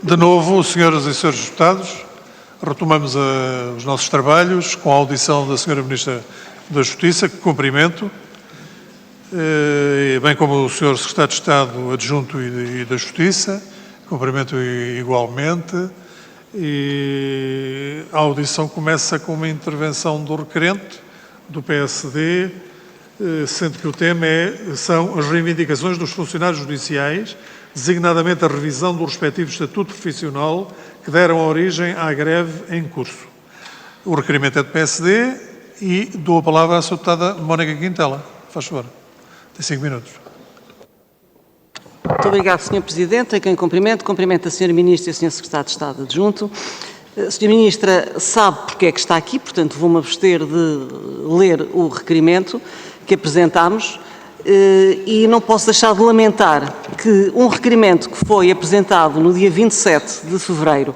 De novo, senhoras e senhores deputados, retomamos os nossos trabalhos com a audição da senhora Ministra da Justiça, que cumprimento, bem como o senhor Secretário de Estado Adjunto e da Justiça, cumprimento igualmente. E a audição começa com uma intervenção do requerente, do PSD, sendo que o tema são as reivindicações dos funcionários judiciais, designadamente a revisão do respectivo estatuto profissional que deram origem à greve em curso. O requerimento é do PSD e dou a palavra à sua deputada Mónica Quintela. Faz favor. Tem 5 minutos. Muito obrigado, Sr. Presidente. A quem cumprimento a Sra. Ministra e a Sr. Secretário de Estado Adjunto. A Sra. Ministra sabe porque é que está aqui, portanto vou-me abster de ler o requerimento que apresentámos e não posso deixar de lamentar que um requerimento que foi apresentado no dia 27 de fevereiro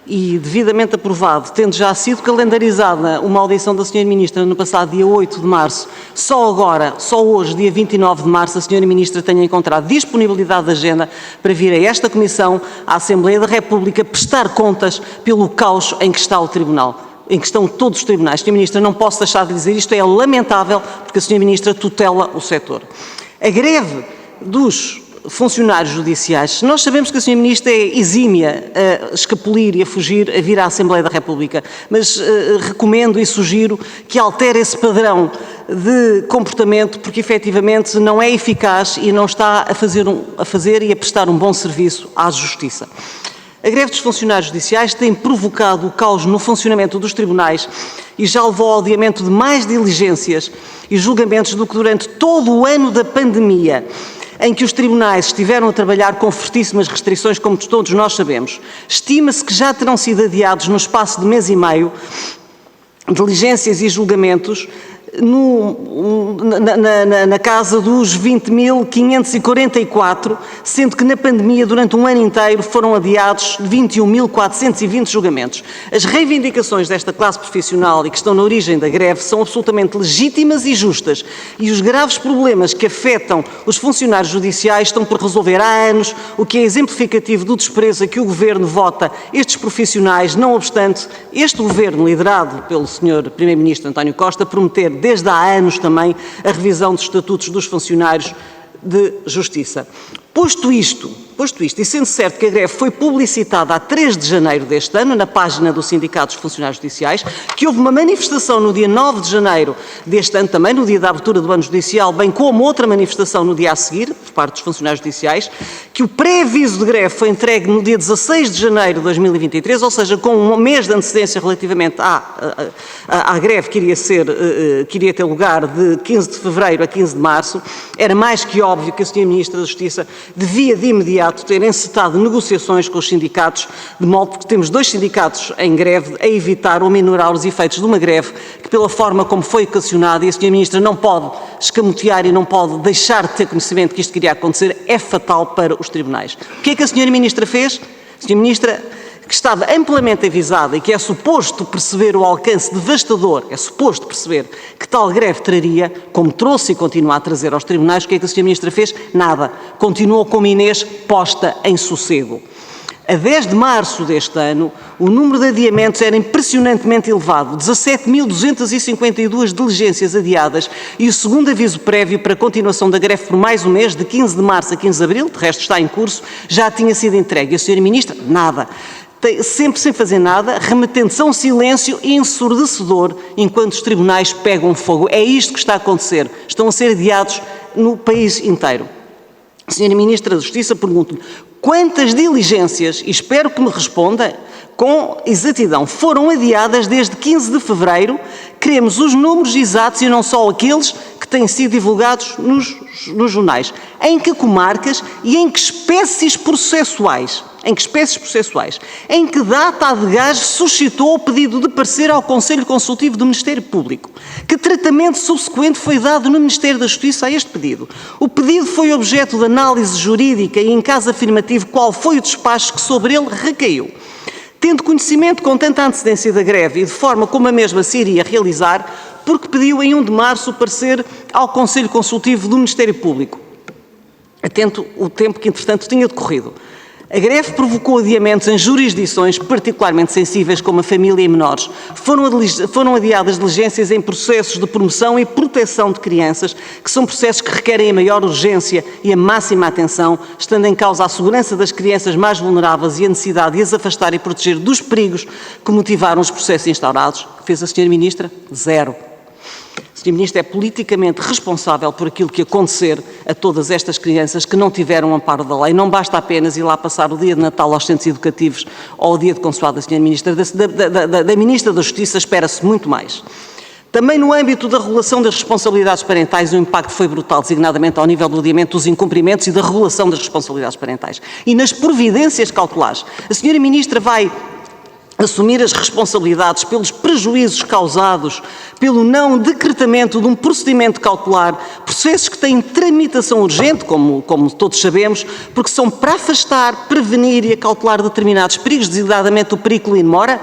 e devidamente aprovado, tendo já sido calendarizada uma audição da Sra. Ministra no passado dia 8 de março, só agora, só hoje, dia 29 de março, a Sra. Ministra tenha encontrado disponibilidade de agenda para vir a esta Comissão, à Assembleia da República, prestar contas pelo caos em que está o Tribunal, em que estão todos os tribunais. Sra. Ministra, não posso deixar de dizer isto, é lamentável, porque a Sra. Ministra tutela o setor. A greve dos funcionários judiciais, nós sabemos que a Sra. Ministra é exímia a escapulir e a fugir, a vir à Assembleia da República, mas recomendo e sugiro que altere esse padrão de comportamento, porque efetivamente não é eficaz e não está a fazer e a prestar um bom serviço à Justiça. A greve dos funcionários judiciais tem provocado o caos no funcionamento dos tribunais e já levou ao adiamento de mais diligências e julgamentos do que durante todo o ano da pandemia, em que os tribunais estiveram a trabalhar com fortíssimas restrições, como todos nós sabemos. Estima-se que já terão sido adiados no espaço de mês e meio diligências e julgamentos na casa dos 20.544, sendo que na pandemia, durante um ano inteiro, foram adiados 21.420 julgamentos. As reivindicações desta classe profissional e que estão na origem da greve são absolutamente legítimas e justas, e os graves problemas que afetam os funcionários judiciais estão por resolver há anos, o que é exemplificativo do desprezo a que o Governo vota estes profissionais, não obstante este Governo, liderado pelo Sr. Primeiro-Ministro António Costa, prometer desde há anos também a revisão dos estatutos dos funcionários de Justiça. Posto isto, e sendo certo que a greve foi publicitada a 3 de janeiro deste ano, na página do Sindicato dos Funcionários Judiciais, que houve uma manifestação no dia 9 de janeiro deste ano, também no dia da abertura do ano judicial, bem como outra manifestação no dia a seguir, por parte dos funcionários judiciais, que o pré-aviso de greve foi entregue no dia 16 de janeiro de 2023, ou seja, com um mês de antecedência relativamente à greve que iria ter lugar de 15 de fevereiro a 15 de março, era mais que óbvio que a Sra. Ministra da Justiça devia de imediato ter encetado negociações com os sindicatos, de modo que temos 2 sindicatos em greve, a evitar ou minorar os efeitos de uma greve que, pela forma como foi ocasionada, e a Sra. Ministra não pode escamotear e não pode deixar de ter conhecimento que isto queria acontecer, é fatal para os tribunais. O que é que a Sra. Ministra fez? A Sra. Ministra, que estava amplamente avisada e que é suposto perceber o alcance devastador, é suposto perceber que tal greve traria, como trouxe e continua a trazer aos tribunais, o que é que a Sra. Ministra fez? Nada. Continuou como Inês, posta em sossego. A 10 de março deste ano, o número de adiamentos era impressionantemente elevado, 17.252 diligências adiadas e o segundo aviso prévio para a continuação da greve por mais um mês, de 15 de março a 15 de abril, de resto está em curso, já tinha sido entregue. E a Sra. Ministra, nada. Sempre sem fazer nada, remetendo-se a um silêncio ensurdecedor enquanto os tribunais pegam fogo. É isto que está a acontecer. Estão a ser adiados no país inteiro. Sra. Ministra da Justiça, pergunto-lhe quantas diligências, e espero que me responda com exatidão, foram adiadas desde 15 de fevereiro. Queremos os números exatos e não só aqueles que têm sido divulgados nos jornais. Em que comarcas e em que espécies processuais? Em que espécies processuais? Em que data a DGAS suscitou o pedido de parecer ao Conselho Consultivo do Ministério Público? Que tratamento subsequente foi dado no Ministério da Justiça a este pedido? O pedido foi objeto de análise jurídica e, em caso afirmativo, qual foi o despacho que sobre ele recaiu? Tendo conhecimento com tanta antecedência da greve e de forma como a mesma se iria realizar, porque pediu em 1 de março o parecer ao Conselho Consultivo do Ministério Público, atento o tempo que, entretanto, tinha decorrido. A greve provocou adiamentos em jurisdições particularmente sensíveis como a família e menores. Foram adiadas diligências em processos de promoção e proteção de crianças, que são processos que requerem a maior urgência e a máxima atenção, estando em causa a segurança das crianças mais vulneráveis e a necessidade de as afastar e proteger dos perigos que motivaram os processos instaurados. O que fez a Sra. Ministra? Zero. A Sra. Ministra é politicamente responsável por aquilo que acontecer a todas estas crianças que não tiveram amparo da lei. Não basta apenas ir lá passar o dia de Natal aos centros educativos ou o dia de consoado da Sra. Ministra. Da Ministra da Justiça espera-se muito mais. Também no âmbito da regulação das responsabilidades parentais, o impacto foi brutal, designadamente ao nível do adiamento dos incumprimentos e da regulação das responsabilidades parentais. E nas providências cautelares, a Sra. Ministra vai assumir as responsabilidades pelos prejuízos causados pelo não decretamento de um procedimento cautelar, processos que têm tramitação urgente, como todos sabemos, porque são para afastar, prevenir e acautelar determinados perigos, designadamente o perigo in mora,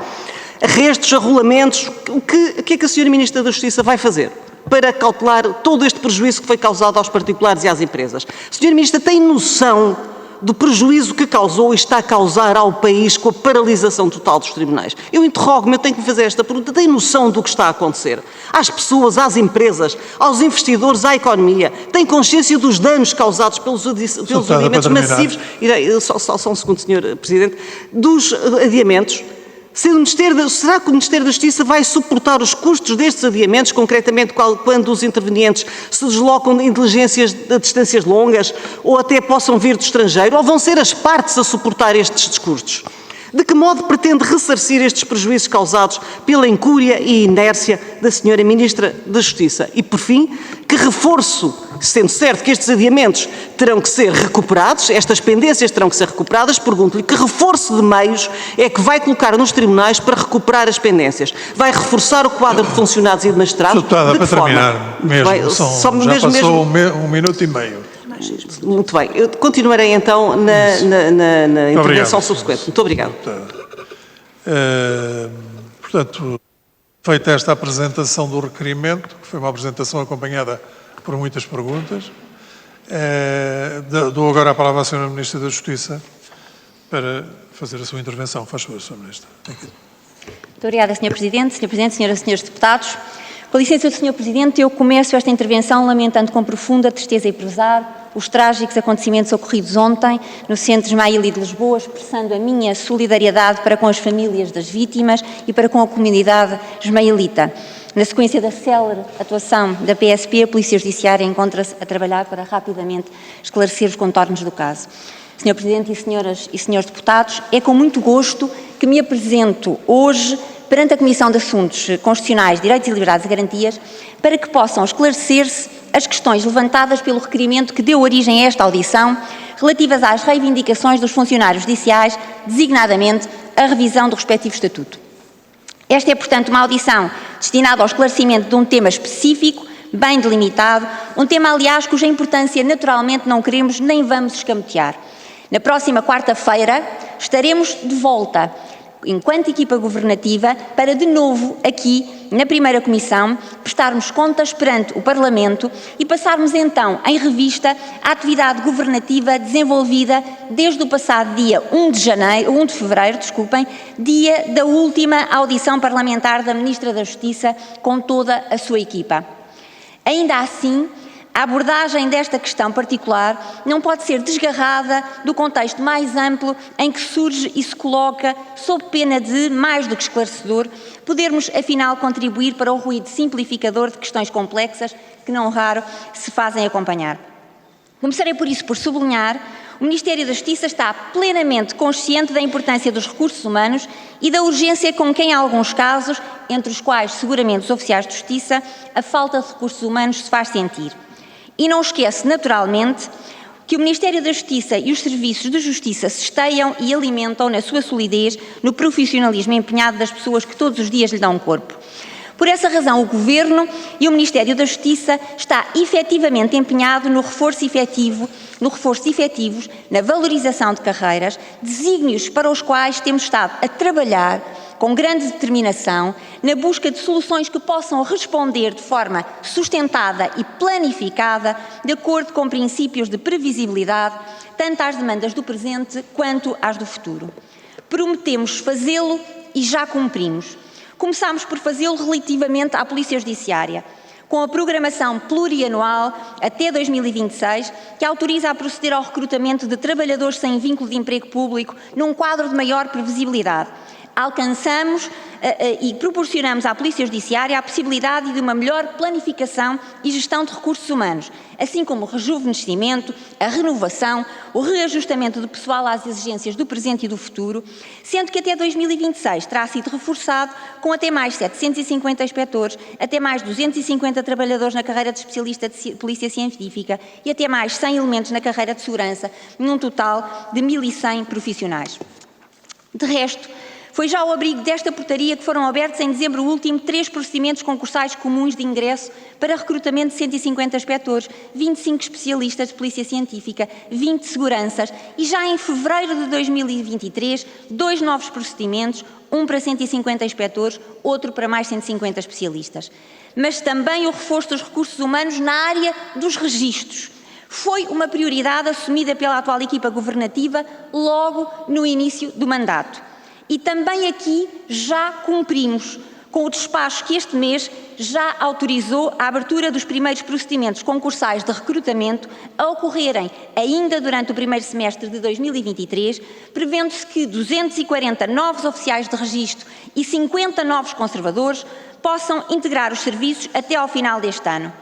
arrestos, arrolamentos. O que é que a Sra. Ministra da Justiça vai fazer para cautelar todo este prejuízo que foi causado aos particulares e às empresas? A Sra. Ministra tem noção do prejuízo que causou e está a causar ao país com a paralisação total dos tribunais? Eu interrogo-me, eu tenho que me fazer esta pergunta. Tem noção do que está a acontecer? Às pessoas, às empresas, aos investidores, à economia? Tem consciência dos danos causados pelos adiamentos massivos? Só um segundo, Sr. Presidente. Dos adiamentos? Será que o Ministério da Justiça vai suportar os custos destes adiamentos, concretamente quando os intervenientes se deslocam em diligências a distâncias longas ou até possam vir do estrangeiro, ou vão ser as partes a suportar estes custos? De que modo pretende ressarcir estes prejuízos causados pela incúria e inércia da Sra. Ministra da Justiça? E, por fim, que reforço, sendo certo que estes adiamentos terão que ser recuperados, estas pendências terão que ser recuperadas, pergunto-lhe que reforço de meios é que vai colocar nos tribunais para recuperar as pendências? Vai reforçar o quadro de funcionários e de magistrados? Deputada, para terminar, já passou um minuto e meio. Muito bem. Eu continuarei então na intervenção subsequente. Muito obrigado. Portanto, feita esta apresentação do requerimento, que foi uma apresentação acompanhada por muitas perguntas, dou agora a palavra à Sra. Ministra da Justiça para fazer a sua intervenção. Faz favor, Sra. Ministra. Muito obrigada, Sr. Presidente. Sr. Presidente, Senhoras e Senhores Deputados. Com licença do Sr. Presidente, eu começo esta intervenção lamentando com profunda tristeza e pesar os trágicos acontecimentos ocorridos ontem no Centro Ismaili de Lisboa, expressando a minha solidariedade para com as famílias das vítimas e para com a comunidade ismailita. Na sequência da célere atuação da PSP, a Polícia Judiciária encontra-se a trabalhar para rapidamente esclarecer os contornos do caso. Sr. Presidente e Senhoras e Senhores Deputados, é com muito gosto que me apresento hoje perante a Comissão de Assuntos Constitucionais, Direitos e Liberdades e Garantias, para que possam esclarecer-se as questões levantadas pelo requerimento que deu origem a esta audição, relativas às reivindicações dos funcionários judiciais, designadamente a revisão do respectivo estatuto. Esta é, portanto, uma audição destinada ao esclarecimento de um tema específico, bem delimitado, um tema, aliás, cuja importância naturalmente não queremos nem vamos escamotear. Na próxima quarta-feira estaremos de volta, enquanto equipa governativa, para de novo aqui, na primeira comissão, prestarmos contas perante o Parlamento e passarmos então em revista a atividade governativa desenvolvida desde o passado dia 1 de fevereiro, dia da última audição parlamentar da Ministra da Justiça com toda a sua equipa. Ainda assim, a abordagem desta questão particular não pode ser desgarrada do contexto mais amplo em que surge e se coloca, sob pena de, mais do que esclarecedor, podermos, afinal, contribuir para o ruído simplificador de questões complexas que, não raro, se fazem acompanhar. Começarei, por isso, por sublinhar: o Ministério da Justiça está plenamente consciente da importância dos recursos humanos e da urgência com que, em alguns casos, entre os quais seguramente os oficiais de justiça, a falta de recursos humanos se faz sentir. E não esquece, naturalmente, que o Ministério da Justiça e os serviços de justiça se esteiam e alimentam na sua solidez, no profissionalismo empenhado das pessoas que todos os dias lhe dão corpo. Por essa razão, o Governo e o Ministério da Justiça está efetivamente empenhado no reforço efetivo, na valorização de carreiras, desígnios para os quais temos estado a trabalhar com grande determinação, na busca de soluções que possam responder de forma sustentada e planificada, de acordo com princípios de previsibilidade, tanto às demandas do presente quanto às do futuro. Prometemos fazê-lo e já cumprimos. Começámos por fazê-lo relativamente à Polícia Judiciária, com a programação plurianual até 2026, que autoriza a proceder ao recrutamento de trabalhadores sem vínculo de emprego público num quadro de maior previsibilidade. Alcançamos e proporcionamos à Polícia Judiciária a possibilidade de uma melhor planificação e gestão de recursos humanos, assim como o rejuvenescimento, a renovação, o reajustamento do pessoal às exigências do presente e do futuro, sendo que até 2026 terá sido reforçado com até mais 750 inspectores, até mais 250 trabalhadores na carreira de especialista de Polícia Científica e até mais 100 elementos na carreira de segurança, num total de 1.100 profissionais. De resto, foi já ao abrigo desta portaria que foram abertos em dezembro último 3 procedimentos concursais comuns de ingresso para recrutamento de 150 inspectores, 25 especialistas de Polícia Científica, 20 seguranças e já em fevereiro de 2023, 2 novos procedimentos, um para 150 inspectores, outro para mais 150 especialistas. Mas também o reforço dos recursos humanos na área dos registros. Foi uma prioridade assumida pela atual equipa governativa logo no início do mandato. E também aqui já cumprimos com o despacho que este mês já autorizou a abertura dos primeiros procedimentos concursais de recrutamento a ocorrerem ainda durante o primeiro semestre de 2023, prevendo-se que 240 novos oficiais de registro e 50 novos conservadores possam integrar os serviços até ao final deste ano.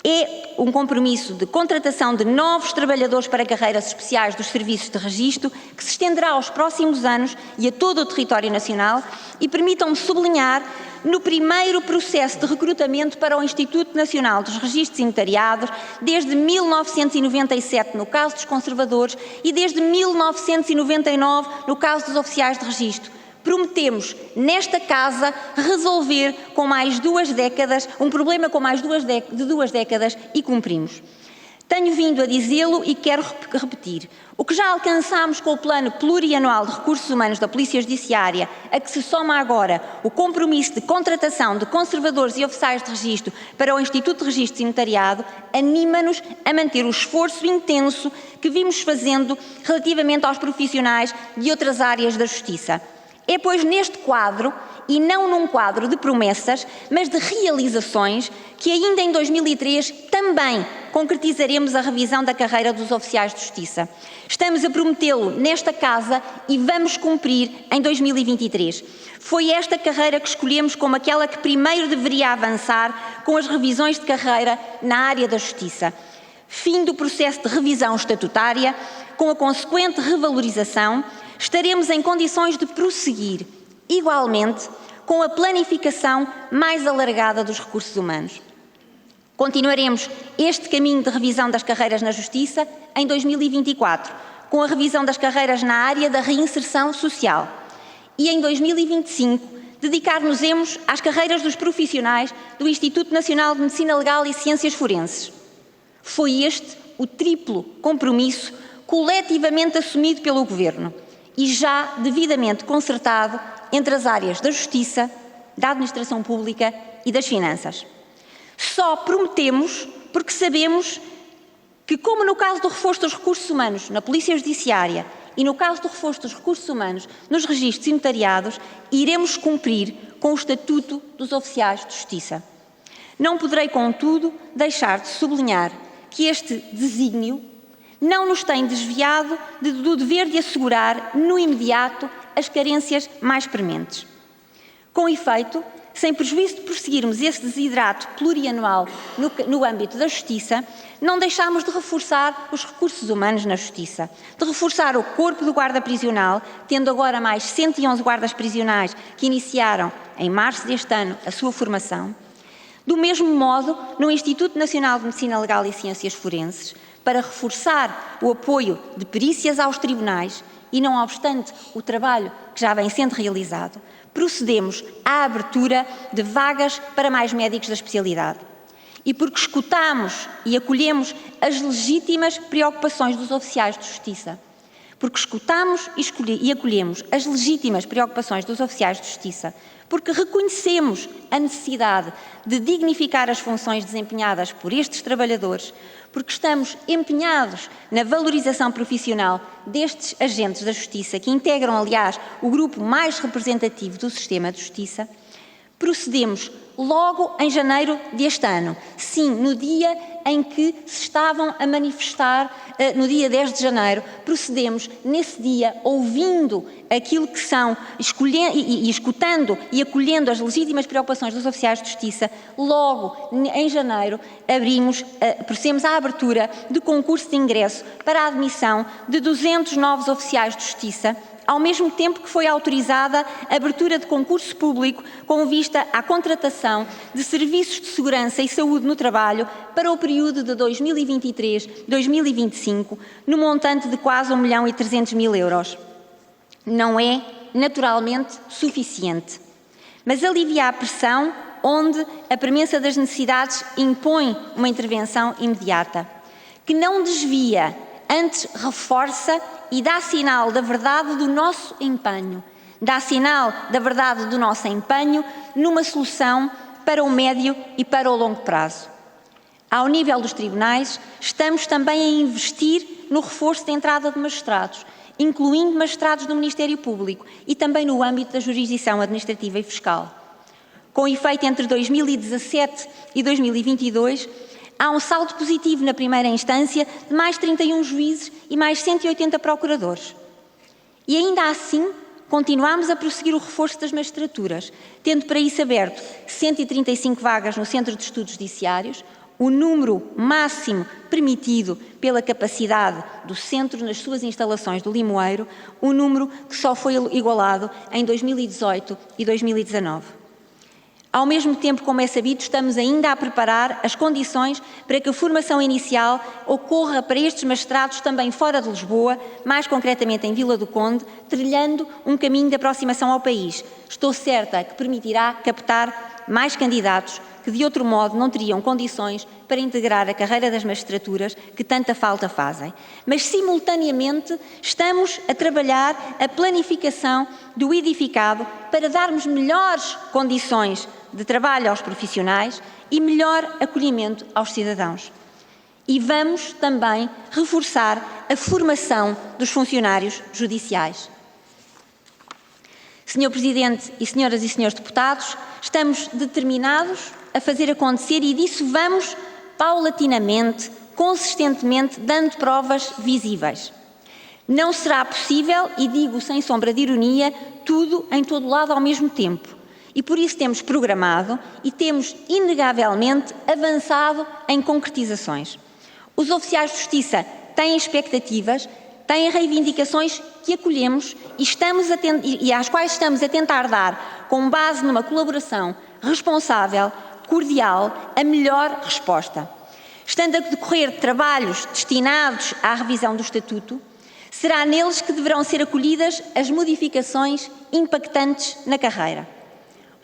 É um compromisso de contratação de novos trabalhadores para carreiras especiais dos serviços de registro que se estenderá aos próximos anos e a todo o território nacional e permitam-me sublinhar no primeiro processo de recrutamento para o Instituto Nacional dos Registros e Notariados desde 1997 no caso dos conservadores e desde 1999 no caso dos oficiais de registro. Prometemos, nesta Casa, resolver com mais 2 décadas, um problema com mais de 2 décadas e cumprimos. Tenho vindo a dizê-lo e quero repetir. O que já alcançámos com o Plano Plurianual de Recursos Humanos da Polícia Judiciária, a que se soma agora o compromisso de contratação de conservadores e oficiais de registro para o Instituto de Registros e Notariado, anima-nos a manter o esforço intenso que vimos fazendo relativamente aos profissionais de outras áreas da Justiça. É, pois, neste quadro, e não num quadro de promessas, mas de realizações, que ainda em 2003 também concretizaremos a revisão da carreira dos oficiais de Justiça. Estamos a prometê-lo nesta Casa e vamos cumprir em 2023. Foi esta carreira que escolhemos como aquela que primeiro deveria avançar com as revisões de carreira na área da Justiça. Fim do processo de revisão estatutária, com a consequente revalorização, estaremos em condições de prosseguir, igualmente, com a planificação mais alargada dos recursos humanos. Continuaremos este caminho de revisão das carreiras na Justiça em 2024, com a revisão das carreiras na área da reinserção social. E em 2025, dedicar-nos-emos às carreiras dos profissionais do Instituto Nacional de Medicina Legal e Ciências Forenses. Foi este o triplo compromisso coletivamente assumido pelo Governo e já devidamente concertado entre as áreas da Justiça, da Administração Pública e das Finanças. Só prometemos porque sabemos que, como no caso do reforço dos recursos humanos na Polícia Judiciária e no caso do reforço dos recursos humanos nos registros e notariados, iremos cumprir com o Estatuto dos Oficiais de Justiça. Não poderei, contudo, deixar de sublinhar que este desígnio não nos tem desviado do dever de assegurar, no imediato, as carências mais prementes. Com efeito, sem prejuízo de prosseguirmos esse desiderato plurianual no âmbito da Justiça, não deixámos de reforçar os recursos humanos na Justiça, de reforçar o corpo do guarda prisional, tendo agora mais 111 guardas prisionais que iniciaram, em março deste ano, a sua formação. Do mesmo modo, no Instituto Nacional de Medicina Legal e Ciências Forenses, para reforçar o apoio de perícias aos tribunais e, não obstante o trabalho que já vem sendo realizado, procedemos à abertura de vagas para mais médicos da especialidade. E porque escutamos e acolhemos as legítimas preocupações dos oficiais de Justiça, porque escutamos e acolhemos as legítimas preocupações dos oficiais de justiça, porque reconhecemos a necessidade de dignificar as funções desempenhadas por estes trabalhadores, porque estamos empenhados na valorização profissional destes agentes da justiça, que integram, aliás, o grupo mais representativo do sistema de justiça, procedemos logo em janeiro deste ano, sim, no dia em que se estavam a manifestar, no dia 10 de janeiro, procedemos nesse dia, ouvindo aquilo que são, escutando e acolhendo as legítimas preocupações dos oficiais de justiça, logo em janeiro procedemos à abertura de concurso de ingresso para a admissão de 200 novos oficiais de justiça, ao mesmo tempo que foi autorizada a abertura de concurso público com vista à contratação de serviços de segurança e saúde no trabalho para o período de 2023-2025, no montante de quase 1.300.000 euros. Não é, naturalmente, suficiente, mas alivia a pressão onde a premença das necessidades impõe uma intervenção imediata, que não desvia, antes reforça e dá sinal da verdade do nosso empenho, numa solução para o médio e para o longo prazo. Ao nível dos tribunais, estamos também a investir no reforço da entrada de magistrados, incluindo magistrados do Ministério Público e também no âmbito da jurisdição administrativa e fiscal. Com efeito entre 2017 e 2022, há um saldo positivo na primeira instância de mais 31 juízes e mais 180 procuradores. E ainda assim, continuamos a prosseguir o reforço das magistraturas, tendo para isso aberto 135 vagas no Centro de Estudos Judiciários, o número máximo permitido pela capacidade do Centro nas suas instalações do Limoeiro, um número que só foi igualado em 2018 e 2019. Ao mesmo tempo, como é sabido, estamos ainda a preparar as condições para que a formação inicial ocorra para estes magistrados também fora de Lisboa, mais concretamente em Vila do Conde, trilhando um caminho de aproximação ao país. Estou certa que permitirá captar mais candidatos que de outro modo não teriam condições para integrar a carreira das magistraturas que tanta falta fazem. Mas, simultaneamente, estamos a trabalhar a planificação do edificado para darmos melhores condições de trabalho aos profissionais e melhor acolhimento aos cidadãos. E vamos também reforçar a formação dos funcionários judiciais. Senhor Presidente e senhoras e senhores deputados, estamos determinados a fazer acontecer e disso vamos paulatinamente, consistentemente, dando provas visíveis. Não será possível, e digo sem sombra de ironia, tudo em todo lado ao mesmo tempo. E por isso temos programado e temos inegavelmente avançado em concretizações. Os oficiais de justiça têm expectativas, têm reivindicações que acolhemos e às quais estamos a tentar dar, com base numa colaboração responsável, cordial, a melhor resposta. Estando a decorrer trabalhos destinados à revisão do Estatuto, será neles que deverão ser acolhidas as modificações impactantes na carreira.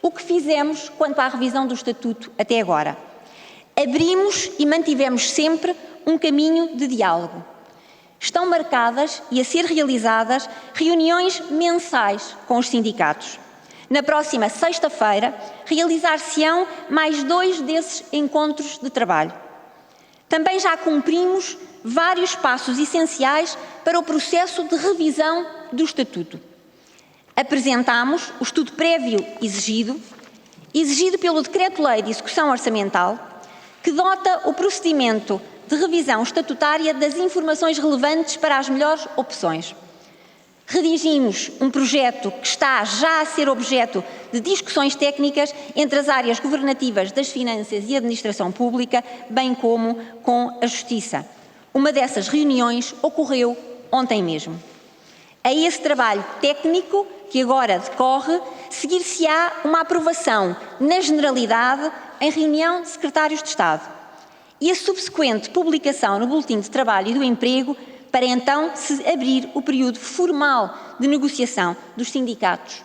O que fizemos quanto à revisão do Estatuto até agora? Abrimos e mantivemos sempre um caminho de diálogo. Estão marcadas e a ser realizadas reuniões mensais com os sindicatos. Na próxima sexta-feira, realizar-se-ão mais 2 desses encontros de trabalho. Também já cumprimos vários passos essenciais para o processo de revisão do Estatuto. Apresentámos o estudo prévio exigido pelo Decreto-Lei de Execução Orçamental, que dota o procedimento de revisão estatutária das informações relevantes para as melhores opções. Redigimos um projeto que está já a ser objeto de discussões técnicas entre as áreas governativas das finanças e administração pública, bem como com a Justiça. Uma dessas reuniões ocorreu ontem mesmo. A esse trabalho técnico que agora decorre, seguir-se-á uma aprovação na generalidade em reunião de secretários de Estado e a subsequente publicação no Boletim de Trabalho e do Emprego para então se abrir o período formal de negociação dos sindicatos.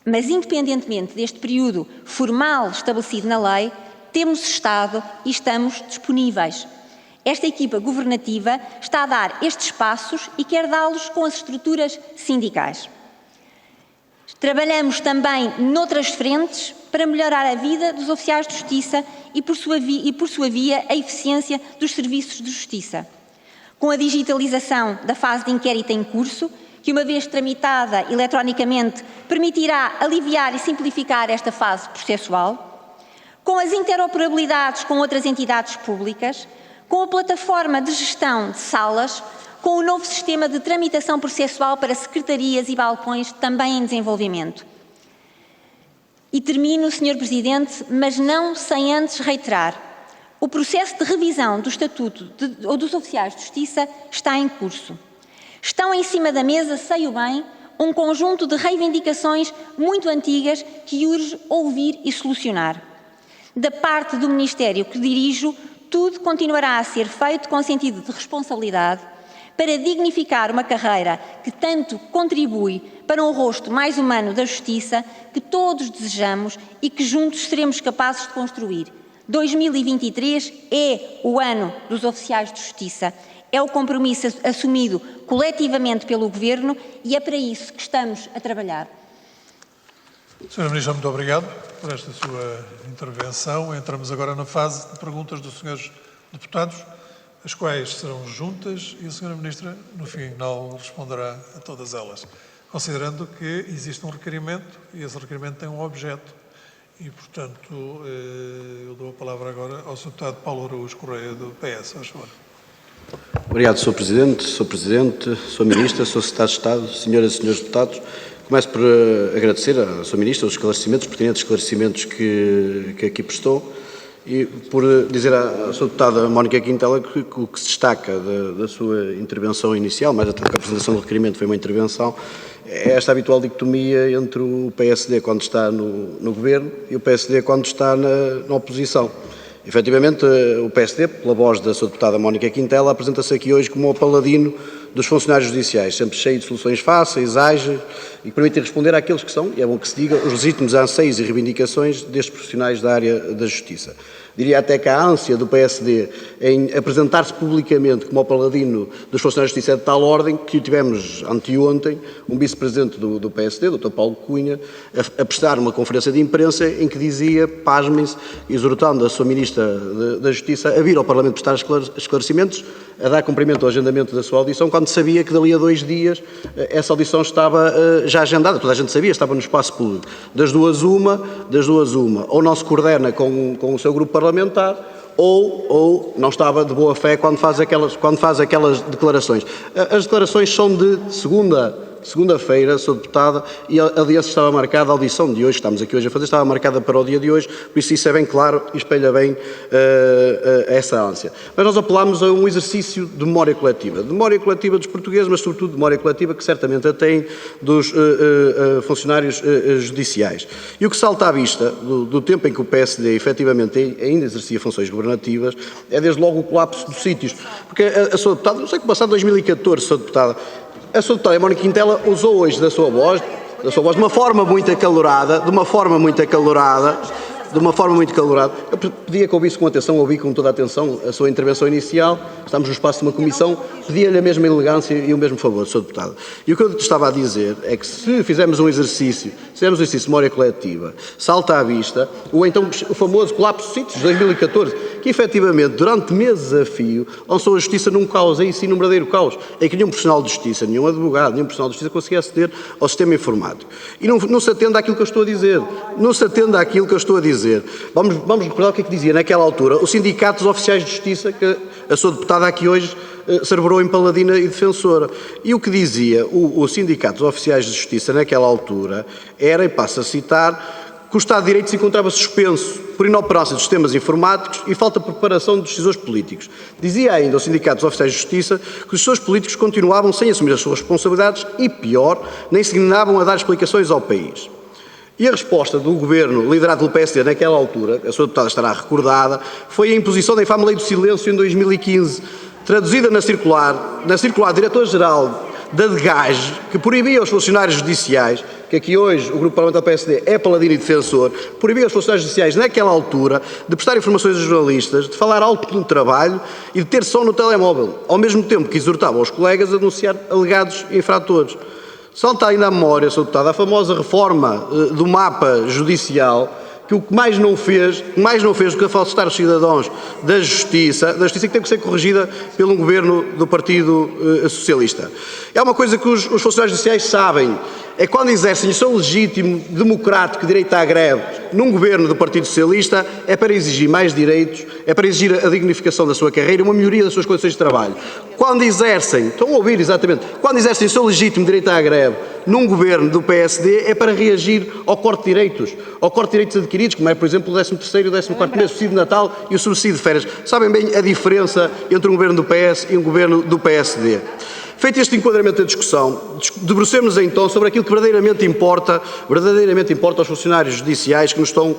Mas, independentemente deste período formal estabelecido na lei, temos estado e estamos disponíveis. Esta equipa governativa está a dar estes passos e quer dá-los com as estruturas sindicais. Trabalhamos também noutras frentes para melhorar a vida dos oficiais de justiça e, por sua via, a eficiência dos serviços de justiça. Com a digitalização da fase de inquérito em curso, que uma vez tramitada eletronicamente permitirá aliviar e simplificar esta fase processual, com as interoperabilidades com outras entidades públicas, com a plataforma de gestão de salas, com o novo sistema de tramitação processual para secretarias e balcões também em desenvolvimento. E termino, Sr. Presidente, mas não sem antes reiterar: o processo de revisão do Estatuto dos Oficiais de Justiça está em curso. Estão em cima da mesa, sei-o bem, um conjunto de reivindicações muito antigas que urge ouvir e solucionar. Da parte do Ministério que dirijo, tudo continuará a ser feito com sentido de responsabilidade para dignificar uma carreira que tanto contribui para um rosto mais humano da justiça que todos desejamos e que juntos seremos capazes de construir. 2023 é o ano dos oficiais de justiça. É o compromisso assumido coletivamente pelo Governo e é para isso que estamos a trabalhar. Sra. Ministra, muito obrigado por esta sua intervenção. Entramos agora na fase de perguntas dos senhores deputados, as quais serão juntas e a Sra. Ministra, no final, responderá a todas elas, considerando que existe um requerimento e esse requerimento tem um objeto. E, portanto, eu dou a palavra agora ao Sr. Deputado Paulo Araújo Correia, do PS. Faz favor. Obrigado, Sr. Presidente, Sr. Ministra, Sr. Secretário de Estado, Senhoras e Senhores Deputados. Começo por agradecer à Sra. Ministra os esclarecimentos, os pertinentes esclarecimentos que aqui prestou e por dizer à Sra. Deputada Mónica Quintela que o que se destaca da sua intervenção inicial, mais até que a apresentação do requerimento foi uma intervenção, é esta habitual dicotomia entre o PSD quando está no Governo e o PSD quando está na oposição. Efetivamente, o PSD, pela voz da Sra. Deputada Mónica Quintela, apresenta-se aqui hoje como o paladino dos funcionários judiciais, sempre cheio de soluções fáceis, ágeis e que permitem responder àqueles que são, e é bom que se diga, os legítimos anseios e reivindicações destes profissionais da área da justiça. Diria até que a ânsia do PSD em apresentar-se publicamente como o paladino dos funcionários de justiça é de tal ordem que tivemos anteontem um vice-presidente do PSD, Dr. Paulo Cunha, a prestar uma conferência de imprensa em que dizia, pasmem-se, exortando a Sra. Ministra da Justiça a vir ao Parlamento prestar esclarecimentos, a dar cumprimento ao agendamento da sua audição, quando sabia que dali a 2 dias essa audição estava já agendada, toda a gente sabia, estava no espaço público. Das duas uma, ou não se coordena com o seu grupo parlamentar, ou não estava de boa fé quando faz aquelas declarações. As declarações são de segunda-feira, Sra. Deputada, e aliás estava marcada a audição de hoje, que estamos aqui hoje a fazer, estava marcada para o dia de hoje, por isso é bem claro e espelha bem essa ânsia. Mas nós apelámos a um exercício de memória coletiva dos portugueses, mas sobretudo de memória coletiva que certamente a têm dos funcionários judiciais. E o que salta à vista do tempo em que o PSD efetivamente ainda exercia funções governativas é desde logo o colapso dos sítios, porque a Sra. Deputada, não sei que passado 2014, Sra. Deputada, a Sra. Deputada Mónica Quintela usou hoje da sua voz de uma forma muito acalorada, eu pedia que ouvisse com atenção, ouvi com toda a atenção a sua intervenção inicial, estamos no espaço de uma comissão, pedia-lhe a mesma elegância e o mesmo favor, Sra. Deputada. E o que eu estava a dizer é que se fizermos um exercício de memória coletiva, salta à vista o famoso colapso de sítios de 2014, que efetivamente durante meses a fio lançou a justiça num caos, aí sim num verdadeiro caos, em que nenhum profissional de justiça, nenhum advogado, nenhum profissional de justiça conseguia aceder ao sistema informático. E não se atende àquilo que eu estou a dizer. Vamos recordar o que é que dizia naquela altura o Sindicato dos Oficiais de Justiça, que a Sra. Deputada aqui hoje se arvorou em paladina e defensora. E o que dizia o Sindicato dos Oficiais de Justiça naquela altura era, e passo a citar, que o Estado de Direito se encontrava suspenso por inoperância dos sistemas informáticos e falta de preparação dos decisores políticos. Dizia ainda o Sindicato dos Oficiais de Justiça que os decisores políticos continuavam sem assumir as suas responsabilidades e, pior, nem se dignavam a dar explicações ao país. E a resposta do Governo, liderado pelo PSD naquela altura, a Sra. Deputada estará recordada, foi a imposição da infame Lei do Silêncio em 2015, traduzida na circular Diretor-Geral da DGAJ, que proibia aos funcionários judiciais, que aqui hoje o Grupo Parlamentar do PSD é paladino e defensor, proibia aos funcionários judiciais naquela altura de prestar informações aos jornalistas, de falar alto no trabalho e de ter som no telemóvel, ao mesmo tempo que exortava os colegas a denunciar alegados infratores. Salta ainda à memória, Sr. Deputado, a famosa reforma do mapa judicial, que o que mais não fez do que afastar os cidadãos da justiça que teve que ser corrigida pelo governo do Partido Socialista. É uma coisa que os funcionários judiciais sabem, é quando exercem o seu legítimo, democrático direito à greve num governo do Partido Socialista, é para exigir mais direitos, é para exigir a dignificação da sua carreira e uma melhoria das suas condições de trabalho. Quando exercem, estão a ouvir exatamente, quando exercem o seu legítimo direito à greve num governo do PSD, é para reagir ao corte de direitos adquiridos, como é, por exemplo, o 13º e o 14º mês, o subsídio de Natal e o subsídio de férias. Sabem bem a diferença entre um governo do PS e um governo do PSD. Feito este enquadramento da discussão, debrucemos então sobre aquilo que verdadeiramente importa aos funcionários judiciais que nos estão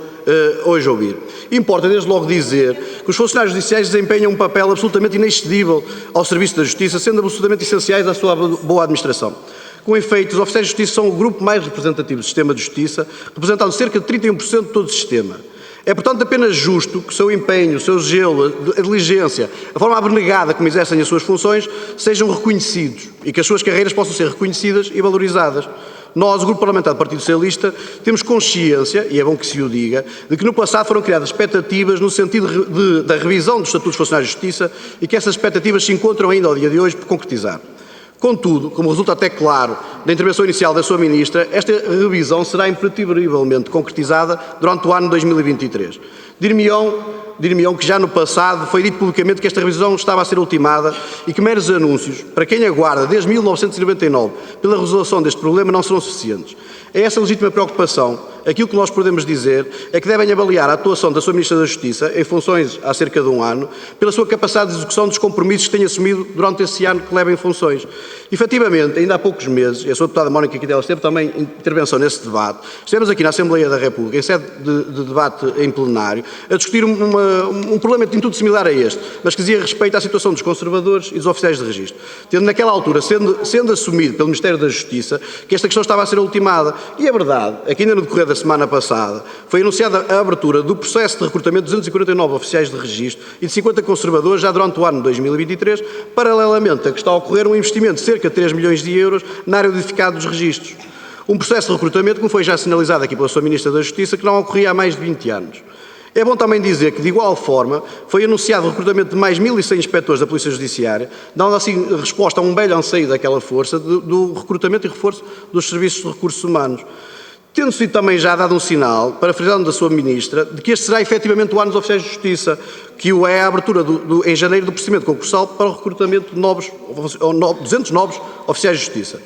hoje a ouvir. Importa desde logo dizer que os funcionários judiciais desempenham um papel absolutamente inexcedível ao serviço da justiça, sendo absolutamente essenciais à sua boa administração. Com efeito, os oficiais de justiça são o grupo mais representativo do sistema de justiça, representando cerca de 31% de todo o sistema. É, portanto, apenas justo que o seu empenho, o seu zelo, a diligência, a forma abnegada como exercem as suas funções, sejam reconhecidos e que as suas carreiras possam ser reconhecidas e valorizadas. Nós, o Grupo Parlamentar do Partido Socialista, temos consciência, e é bom que se o diga, de que no passado foram criadas expectativas no sentido da revisão dos estatutos funcionários de justiça e que essas expectativas se encontram ainda ao dia de hoje por concretizar. Contudo, como resulta até claro da intervenção inicial da sua Ministra, esta revisão será impreterivelmente concretizada durante o ano 2023. Dir-me-ão que já no passado foi dito publicamente que esta revisão estava a ser ultimada e que meros anúncios, para quem aguarda desde 1999 pela resolução deste problema, não serão suficientes. É essa legítima preocupação. Aquilo que nós podemos dizer é que devem avaliar a atuação da sua Ministra da Justiça, em funções há cerca de um ano, pela sua capacidade de execução dos compromissos que tem assumido durante esse ano que leva em funções. Efetivamente, ainda há poucos meses, e a sua deputada Mónica Quintela teve também intervenção nesse debate, estivemos aqui na Assembleia da República, em sede de debate em plenário, a discutir um problema em tudo similar a este, mas que dizia respeito à situação dos conservadores e dos oficiais de registro. Tendo naquela altura, sendo assumido pelo Ministério da Justiça, que esta questão estava a ser ultimada. E é verdade, aqui ainda no decorrer da semana passada, foi anunciada a abertura do processo de recrutamento de 249 oficiais de registro e de 50 conservadores já durante o ano de 2023, paralelamente a que está a ocorrer um investimento de cerca de 3 milhões de euros na área edificada dos registros. Um processo de recrutamento, como foi já sinalizado aqui pela sua Ministra da Justiça, que não ocorria há mais de 20 anos. É bom também dizer que, de igual forma, foi anunciado o recrutamento de mais 1.100 inspectores da Polícia Judiciária, dando assim resposta a um velho anseio daquela força do recrutamento e reforço dos serviços de recursos humanos. Tendo sido também já dado um sinal, parafraseando da sua Ministra, de que este será efetivamente o ano dos oficiais de justiça, que o é a abertura em janeiro do procedimento concursal para o recrutamento de 200 novos oficiais de justiça.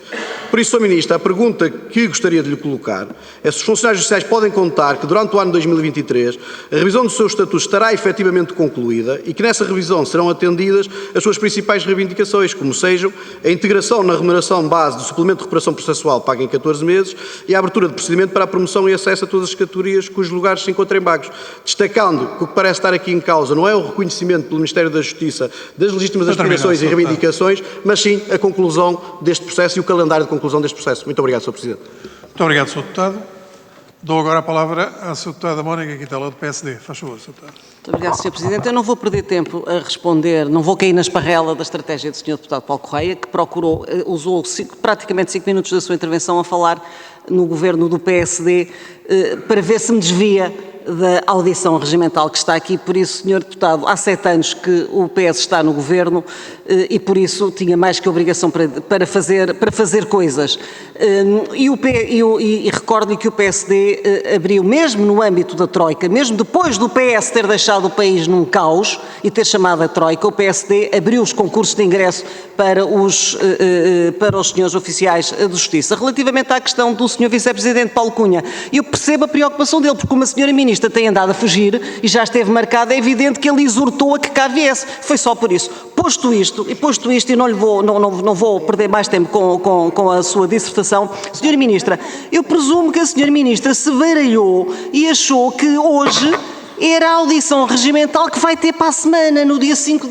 Por isso, Sra. Ministra, a pergunta que gostaria de lhe colocar é se os funcionários judiciais podem contar que durante o ano de 2023 a revisão do seu estatuto estará efetivamente concluída e que nessa revisão serão atendidas as suas principais reivindicações, como sejam a integração na remuneração base do suplemento de recuperação processual pago em 14 meses e a abertura de procedimento para a promoção e acesso a todas as categorias cujos lugares se encontrem vagos, destacando que o que parece estar aqui em causa não é o reconhecimento pelo Ministério da Justiça das legítimas aspirações e reivindicações, mas sim a conclusão deste processo e o calendário de conclusão deste processo. Muito obrigado, Sr. Presidente. Muito obrigado, Sr. Deputado. Dou agora a palavra à Sra. Deputada Mónica Quintela, do PSD. Faz favor, Sr. Deputado. Muito obrigado, Sr. Presidente. Eu não vou perder tempo a responder, não vou cair na esparrela da estratégia do Sr. Deputado Paulo Correia, que usou praticamente 5 minutos da sua intervenção a falar no governo do PSD para ver se me desvia da audição regimental que está aqui. Por isso, Sr. Deputado, há 7 anos que o PS está no governo e por isso tinha mais que obrigação para fazer coisas. E recordo-lhe que o PSD abriu, mesmo no âmbito da Troika, mesmo depois do PS ter deixado o país num caos e ter chamado a Troika, o PSD abriu os concursos de ingresso para os senhores oficiais de Justiça. Relativamente à questão do Sr. Vice-Presidente Paulo Cunha, eu percebo a preocupação dele, porque uma senhora Ministra tem andado a fugir e já esteve marcado, é evidente que ele exortou a que cá viesse. Foi só por isso. Posto isto, e não vou perder mais tempo com a sua dissertação, Sra. Ministra, eu presumo que a Sra. Ministra se baralhou e achou que hoje era a audição regimental que vai ter para a semana, no dia 5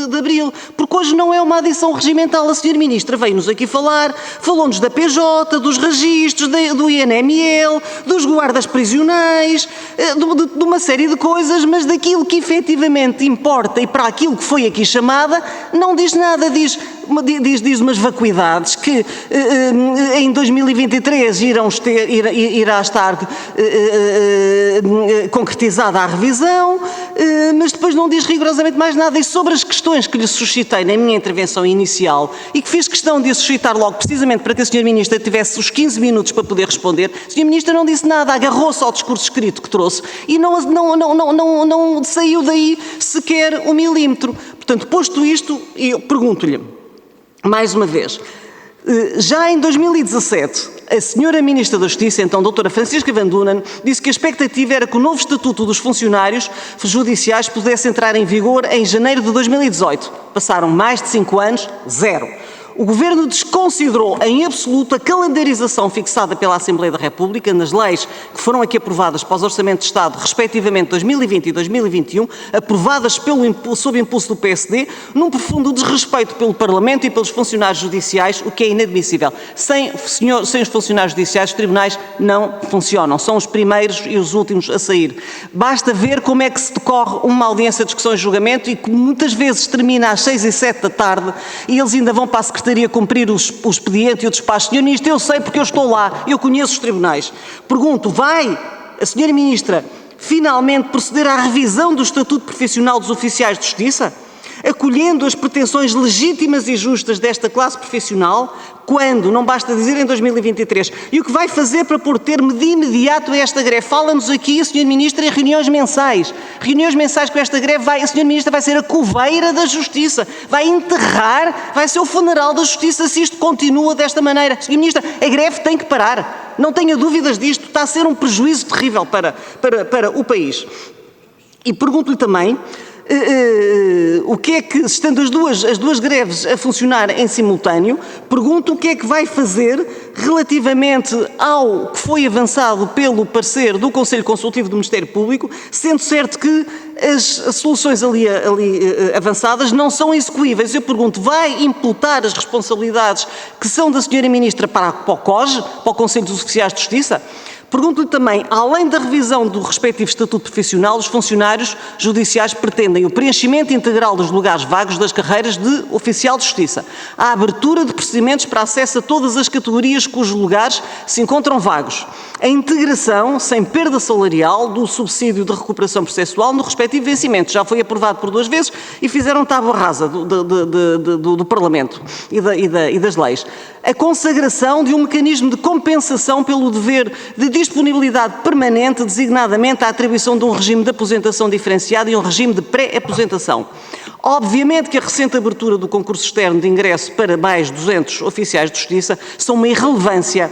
de abril, porque hoje não é uma audição regimental. A senhora Ministra veio-nos aqui falar, falou-nos da PJ, dos registros, do INML, dos guardas prisionais, de uma série de coisas, mas daquilo que efetivamente importa e para aquilo que foi aqui chamada, não diz nada, diz umas vacuidades que em 2023 irá estar concretizada a revisão, mas depois não diz rigorosamente mais nada. E sobre as questões que lhe suscitei na minha intervenção inicial e que fiz questão de suscitar logo, precisamente para que a Sra. Ministra tivesse os 15 minutos para poder responder, a Sra. Ministra não disse nada, agarrou-se ao discurso escrito que trouxe e não saiu daí sequer um milímetro. Portanto, posto isto, eu pergunto-lhe, mais uma vez, já em 2017, a senhora Ministra da Justiça, então doutora Francisca Van Dunen, disse que a expectativa era que o novo Estatuto dos Funcionários Judiciais pudesse entrar em vigor em janeiro de 2018. Passaram mais de 5 anos, zero. O Governo desconsiderou em absoluto a calendarização fixada pela Assembleia da República nas leis que foram aqui aprovadas para os Orçamentos de Estado, respectivamente 2020 e 2021, aprovadas sob impulso do PSD, num profundo desrespeito pelo Parlamento e pelos funcionários judiciais, o que é inadmissível. Sem os funcionários judiciais, os tribunais não funcionam. São os primeiros e os últimos a sair. Basta ver como é que se decorre uma audiência de discussão e julgamento e que muitas vezes termina às 6 e 7 da tarde e eles ainda vão para a Secretaria cumprir o expediente e o despacho. Senhor Ministro, eu sei porque eu estou lá, eu conheço os tribunais. Pergunto, vai a Senhora Ministra finalmente proceder à revisão do Estatuto Profissional dos Oficiais de Justiça, acolhendo as pretensões legítimas e justas desta classe profissional? Quando? Não basta dizer em 2023. E o que vai fazer para pôr termo de imediato a esta greve? Fala-nos aqui a Sra. Ministra em reuniões mensais. Reuniões mensais com esta greve, a Sra. Ministra vai ser a coveira da Justiça. Vai enterrar, vai ser o funeral da Justiça se isto continua desta maneira. Sra. Ministra, a greve tem que parar. Não tenha dúvidas disto. Está a ser um prejuízo terrível para o país. E pergunto-lhe também, o que é que, estando as duas greves a funcionar em simultâneo, pergunto o que é que vai fazer relativamente ao que foi avançado pelo parecer do Conselho Consultivo do Ministério Público, sendo certo que as soluções ali avançadas não são execuíveis. Eu pergunto, vai imputar as responsabilidades que são da Sra. Ministra para o COJ, para o Conselho dos Oficiais de Justiça? Pergunto-lhe também, além da revisão do respectivo Estatuto Profissional, os funcionários judiciais pretendem o preenchimento integral dos lugares vagos das carreiras de oficial de justiça, a abertura de procedimentos para acesso a todas as categorias cujos lugares se encontram vagos, a integração, sem perda salarial, do subsídio de recuperação processual no respectivo vencimento. Já foi aprovado por 2 vezes e fizeram tábua rasa do Parlamento e das leis. A consagração de um mecanismo de compensação pelo dever de disponibilidade permanente, designadamente a atribuição de um regime de aposentação diferenciado e um regime de pré-aposentação. Obviamente que a recente abertura do concurso externo de ingresso para mais 200 oficiais de justiça são uma irrelevância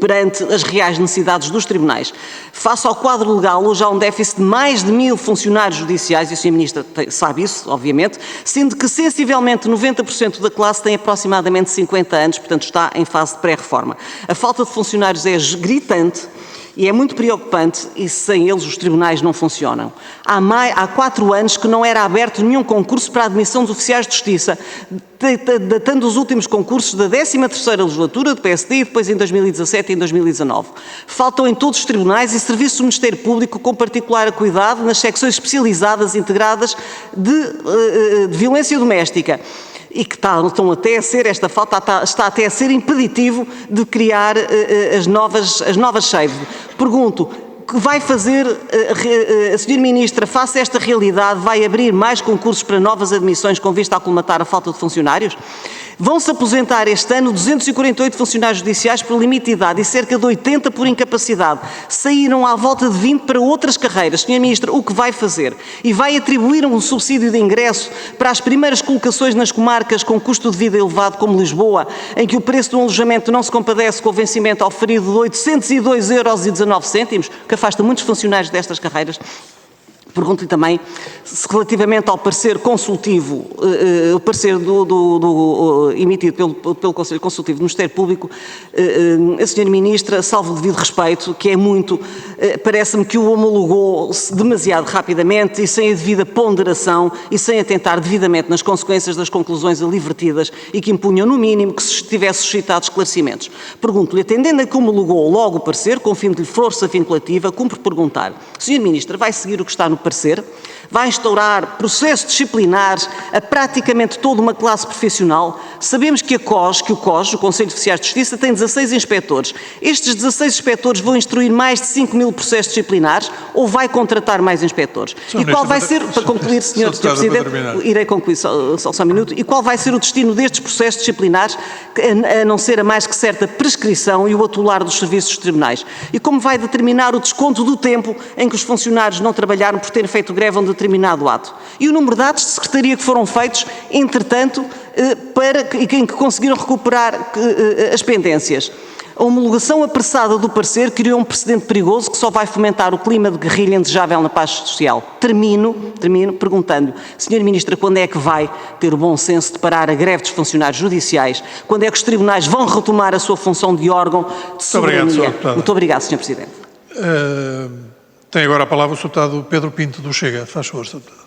perante as reais necessidades dos tribunais. Face ao quadro legal, hoje há um déficit de mais de 1000 funcionários judiciais, e a Sra. Ministra sabe isso, obviamente, sendo que sensivelmente 90% da classe tem aproximadamente 50 anos, portanto está em fase de pré-reforma. A falta de funcionários é gritante e é muito preocupante e sem eles os tribunais não funcionam. Há 4 anos que não era aberto nenhum concurso para a admissão dos oficiais de justiça, datando os últimos concursos da 13ª legislatura do PSD e depois em 2017 e em 2019. Faltam em todos os tribunais e serviços do Ministério Público, com particular cuidado nas secções especializadas integradas de violência doméstica. E que estão até a ser, esta falta está até a ser impeditivo de criar as novas sedes. Pergunto, que vai fazer a Sra. Ministra face a esta realidade? Vai abrir mais concursos para novas admissões com vista a colmatar a falta de funcionários? Vão-se aposentar este ano 248 funcionários judiciais por limite de idade e cerca de 80 por incapacidade. Saíram à volta de 20 para outras carreiras. Sra. Ministra, o que vai fazer? E vai atribuir um subsídio de ingresso para as primeiras colocações nas comarcas com custo de vida elevado, como Lisboa, em que o preço do alojamento não se compadece com o vencimento auferido de 802,19 €, que afasta muitos funcionários destas carreiras? Pergunto-lhe também se, relativamente ao parecer consultivo, o parecer emitido pelo Conselho Consultivo do Ministério Público, a Sra. Ministra, salvo o devido respeito, que é muito, parece-me que o homologou demasiado rapidamente e sem a devida ponderação e sem atentar devidamente nas consequências das conclusões ali vertidas e que impunham, no mínimo, que se tivesse suscitado esclarecimentos. Pergunto-lhe, atendendo a que homologou logo o parecer, conferindo-lhe força vinculativa, cumpre perguntar: Sra. Ministra, vai seguir o que está no parecer? Vai instaurar processos disciplinares a praticamente toda uma classe profissional? Sabemos que o COS, o Conselho de Oficiais de Justiça, tem 16 inspectores. Estes 16 inspectores vão instruir mais de 5.000 processos disciplinares ou vai contratar mais inspectores? E qual vai ser, para concluir, Sr. Presidente, irei concluir só um minuto, e qual vai ser o destino destes processos disciplinares, a não ser a mais que certa prescrição e o atular dos serviços dos tribunais? E como vai determinar o desconto do tempo em que os funcionários não trabalharam por terem feito greve a um determinado ato? E o número de atos de secretaria que foram feitos, entretanto, em que conseguiram recuperar as pendências? A homologação apressada do parecer criou um precedente perigoso que só vai fomentar o clima de guerrilha indesejável na paz social. Termino perguntando-lhe, Sra. Ministra, quando é que vai ter o bom senso de parar a greve dos funcionários judiciais? Quando é que os tribunais vão retomar a sua função de órgão de soberania? Muito obrigado, Sr. Presidente. Tem agora a palavra o Sr. Deputado Pedro Pinto do Chega. Faz favor, Sr. Deputado.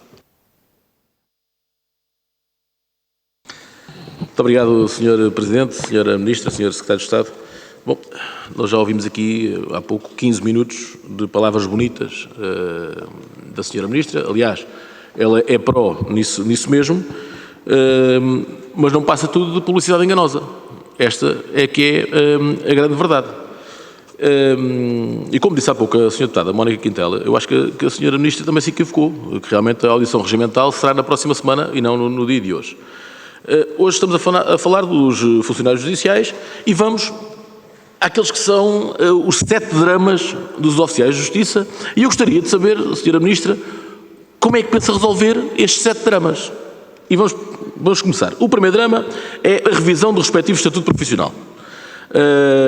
Muito obrigado, Sr. Presidente, Sra. Ministra, Sr. Secretário de Estado. Bom, nós já ouvimos aqui há pouco 15 minutos de palavras bonitas da Sra. Ministra. Aliás, ela é pró nisso mesmo, mas não passa tudo de publicidade enganosa. Esta é que é a grande verdade. E como disse há pouco a Sra. Deputada Mónica Quintela, eu acho que a Sra. Ministra também se equivocou, que realmente a audição regimental será na próxima semana e não no dia de hoje. Hoje estamos a falar dos funcionários judiciais e vamos àqueles que são os 7 dramas dos oficiais de justiça, e eu gostaria de saber, Sra. Ministra, como é que pensa resolver estes 7 dramas. E vamos começar. O primeiro drama é a revisão do respectivo estatuto profissional.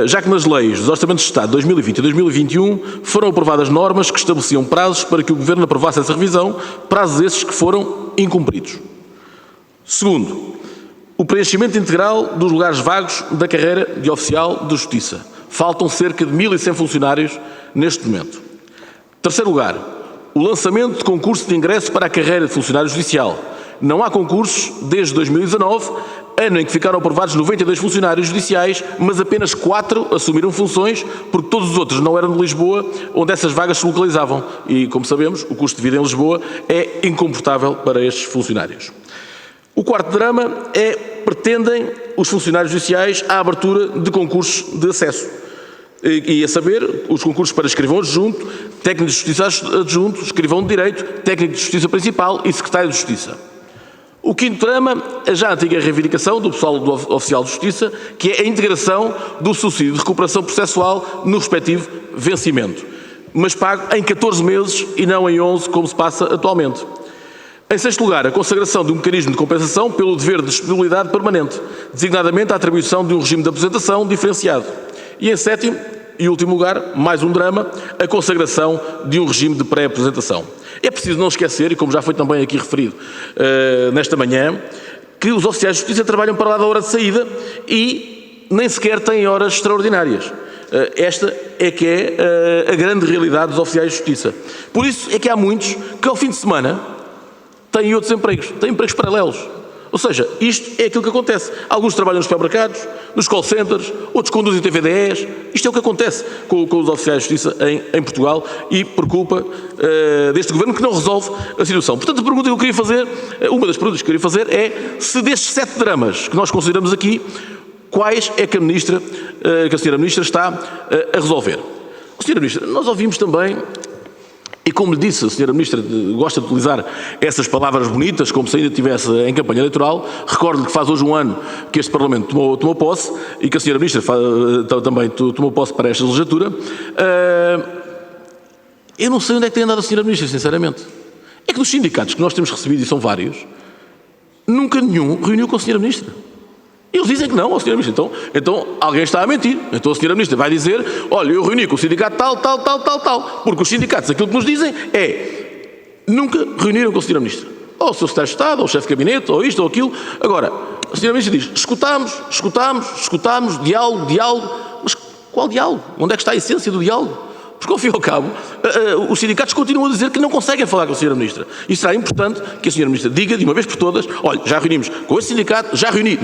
Já que nas leis dos Orçamentos de Estado de 2020 e 2021 foram aprovadas normas que estabeleciam prazos para que o Governo aprovasse essa revisão, prazos esses que foram incumpridos. Segundo, o preenchimento integral dos lugares vagos da carreira de oficial de justiça. Faltam cerca de 1.100 funcionários neste momento. Terceiro lugar, o lançamento de concurso de ingresso para a carreira de funcionário judicial. Não há concursos desde 2019, ano em que ficaram aprovados 92 funcionários judiciais, mas apenas 4 assumiram funções, porque todos os outros não eram de Lisboa, onde essas vagas se localizavam. E, como sabemos, o custo de vida em Lisboa é incomportável para estes funcionários. O quarto drama é: pretendem os funcionários judiciais a abertura de concursos de acesso. E a saber, os concursos para escrivão adjunto, técnico de justiça adjunto, escrivão de direito, técnico de justiça principal e secretário de justiça. O quinto drama é já a antiga reivindicação do pessoal do oficial de justiça, que é a integração do subsídio de recuperação processual no respectivo vencimento, mas pago em 14 meses e não em 11, como se passa atualmente. Em sexto lugar, a consagração de um mecanismo de compensação pelo dever de disponibilidade permanente, designadamente a atribuição de um regime de aposentação diferenciado. E em sétimo e último lugar, mais um drama, a consagração de um regime de pré-aposentação. É preciso não esquecer, e como já foi também aqui referido nesta manhã, que os oficiais de justiça trabalham para lá da hora de saída e nem sequer têm horas extraordinárias. Esta é que é a grande realidade dos oficiais de justiça. Por isso é que há muitos que ao fim de semana têm outros empregos, têm empregos paralelos. Ou seja, isto é aquilo que acontece. Alguns trabalham nos supermercados, nos call centers, outros conduzem TVDEs. Isto é o que acontece com os oficiais de justiça em Portugal e por culpa deste governo que não resolve a situação. Portanto, a pergunta que eu queria fazer, uma das perguntas que eu queria fazer é se destes 7 dramas que nós consideramos aqui, quais é que a Sra. Ministra está a resolver. Sra. Ministra, nós ouvimos também, e como lhe disse, a Sra. Ministra gosta de utilizar essas palavras bonitas, como se ainda estivesse em campanha eleitoral. Recordo-lhe que faz hoje um ano que este Parlamento tomou posse e que a Sra. Ministra também tomou posse para esta legislatura. Eu não sei onde é que tem andado a Sra. Ministra, sinceramente. É que dos sindicatos que nós temos recebido, e são vários, nunca nenhum reuniu com a Sra. Ministra. Eles dizem que não, Sra. Ministra. Então alguém está a mentir. Então a Sra. Ministra vai dizer: olha, eu reuni com o sindicato tal, porque os sindicatos aquilo que nos dizem é: nunca reuniram com a Sra. Ministra. Ou o Sr. Secretário de Estado, ou o Chefe de Gabinete, ou isto ou aquilo. Agora, a Sra. Ministra diz, escutámos, diálogo. Mas qual diálogo? Onde é que está a essência do diálogo? Porque, ao fim e ao cabo, os sindicatos continuam a dizer que não conseguem falar com a Sra. Ministra. E será importante que a Sra. Ministra diga, de uma vez por todas, olha, já reunimos com este sindicato, já reuni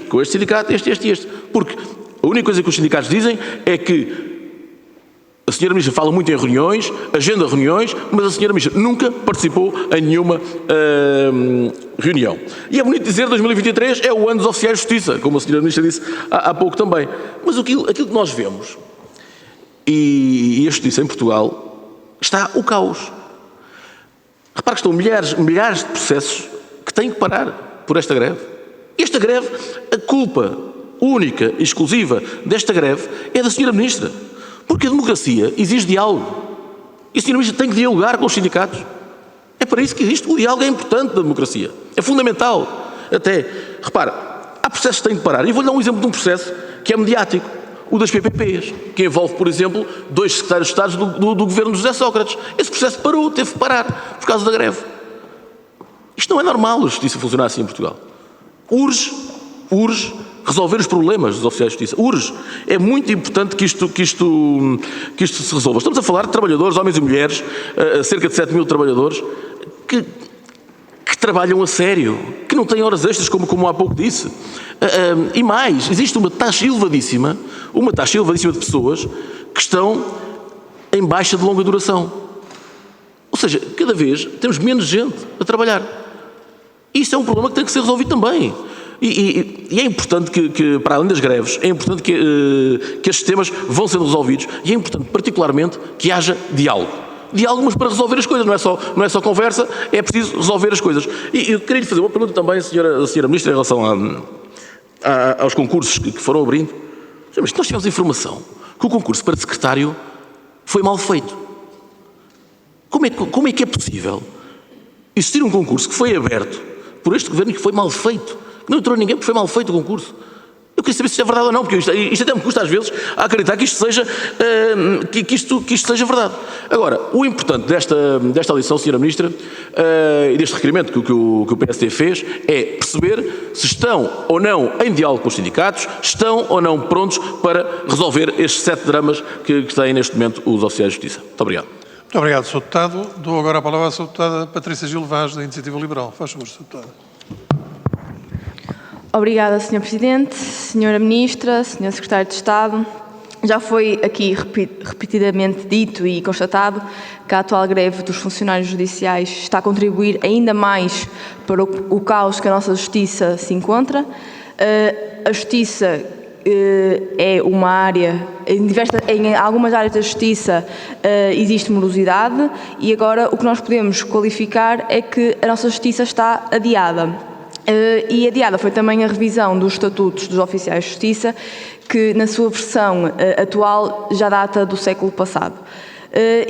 com este sindicato, este. Porque a única coisa que os sindicatos dizem é que a Sra. Ministra fala muito em reuniões, agenda reuniões, mas a Sra. Ministra nunca participou em nenhuma reunião. E é bonito dizer que 2023 é o ano dos oficiais de justiça, como a Sra. Ministra disse há pouco também. Mas aquilo que nós vemos, e a justiça em Portugal, está o caos. Repare que estão milhares de processos que têm que parar por esta greve. Esta greve, a culpa única e exclusiva desta greve é da Sra. Ministra. Porque a democracia exige diálogo. E a Sra. Ministra tem que dialogar com os sindicatos. É para isso que existe. O diálogo é importante da democracia. É fundamental. Até, repare, há processos que têm de parar. E vou-lhe dar um exemplo de um processo que é mediático. O das PPPs, que envolve, por exemplo, 2 secretários de Estado do governo de José Sócrates. Esse processo parou, teve que parar, por causa da greve. Isto não é normal, a justiça funcionar assim em Portugal. Urge resolver os problemas dos oficiais de justiça. Urge. É muito importante que isto se resolva. Estamos a falar de trabalhadores, homens e mulheres, cerca de 7 mil trabalhadores, que trabalham a sério, que não têm horas extras, como há pouco disse. E mais, existe uma taxa elevadíssima de pessoas que estão em baixa de longa duração. Ou seja, cada vez temos menos gente a trabalhar. Isso é um problema que tem que ser resolvido também. E é importante que, para além das greves, é importante que estes temas vão sendo resolvidos e é importante, particularmente, que haja diálogo. Diálogo, mas para resolver as coisas, não é só conversa, é preciso resolver as coisas. E eu queria lhe fazer uma pergunta também, Sra. Ministra, em relação aos concursos que foram abrindo. Mas nós tivemos informação que o concurso para secretário foi mal feito. Como é que é possível existir um concurso que foi aberto por este governo e que foi mal feito? Que não entrou ninguém porque foi mal feito o concurso. Eu queria saber se isto é verdade ou não, porque isto até me custa às vezes a acreditar que isto seja verdade. Agora, o importante desta lição, Sra. Ministra, e deste requerimento que o PSD fez, é perceber se estão ou não em diálogo com os sindicatos, estão ou não prontos para resolver estes 7 dramas que têm neste momento os oficiais de justiça. Muito obrigado. Muito obrigado, Sr. Deputado. Dou agora a palavra à Sra. Deputada Patrícia Gil Vaz, da Iniciativa Liberal. Faz favor, Sra. Deputada. Obrigada, Sr. Presidente, Sra. Ministra, Sr. Secretário de Estado. Já foi aqui repetidamente dito e constatado que a atual greve dos funcionários judiciais está a contribuir ainda mais para o caos que a nossa Justiça se encontra. A Justiça é uma área, em algumas áreas da Justiça existe morosidade e agora o que nós podemos qualificar é que a nossa Justiça está adiada. E adiada foi também a revisão dos estatutos dos oficiais de justiça, que na sua versão atual já data do século passado.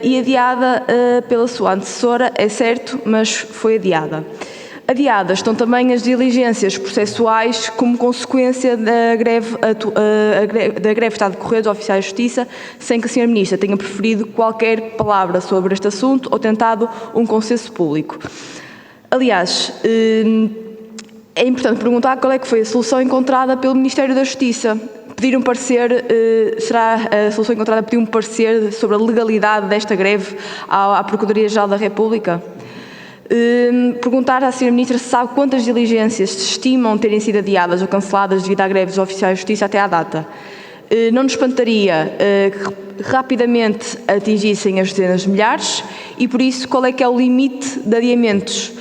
E adiada pela sua antecessora, é certo, mas foi adiada. Adiadas estão também as diligências processuais como consequência da greve que está a decorrer dos oficiais de justiça, sem que a Sra. Ministra tenha preferido qualquer palavra sobre este assunto ou tentado um consenso público. Aliás, é importante perguntar qual é que foi a solução encontrada pelo Ministério da Justiça. Pedir um parecer, será a solução encontrada pedir um parecer sobre a legalidade desta greve à Procuradoria-Geral da República? Perguntar à Sra. Ministra se sabe quantas diligências se estimam terem sido adiadas ou canceladas devido à greve dos oficiais de justiça até à data. Não nos espantaria que rapidamente atingissem as dezenas de milhares e, por isso, qual é que é o limite de adiamentos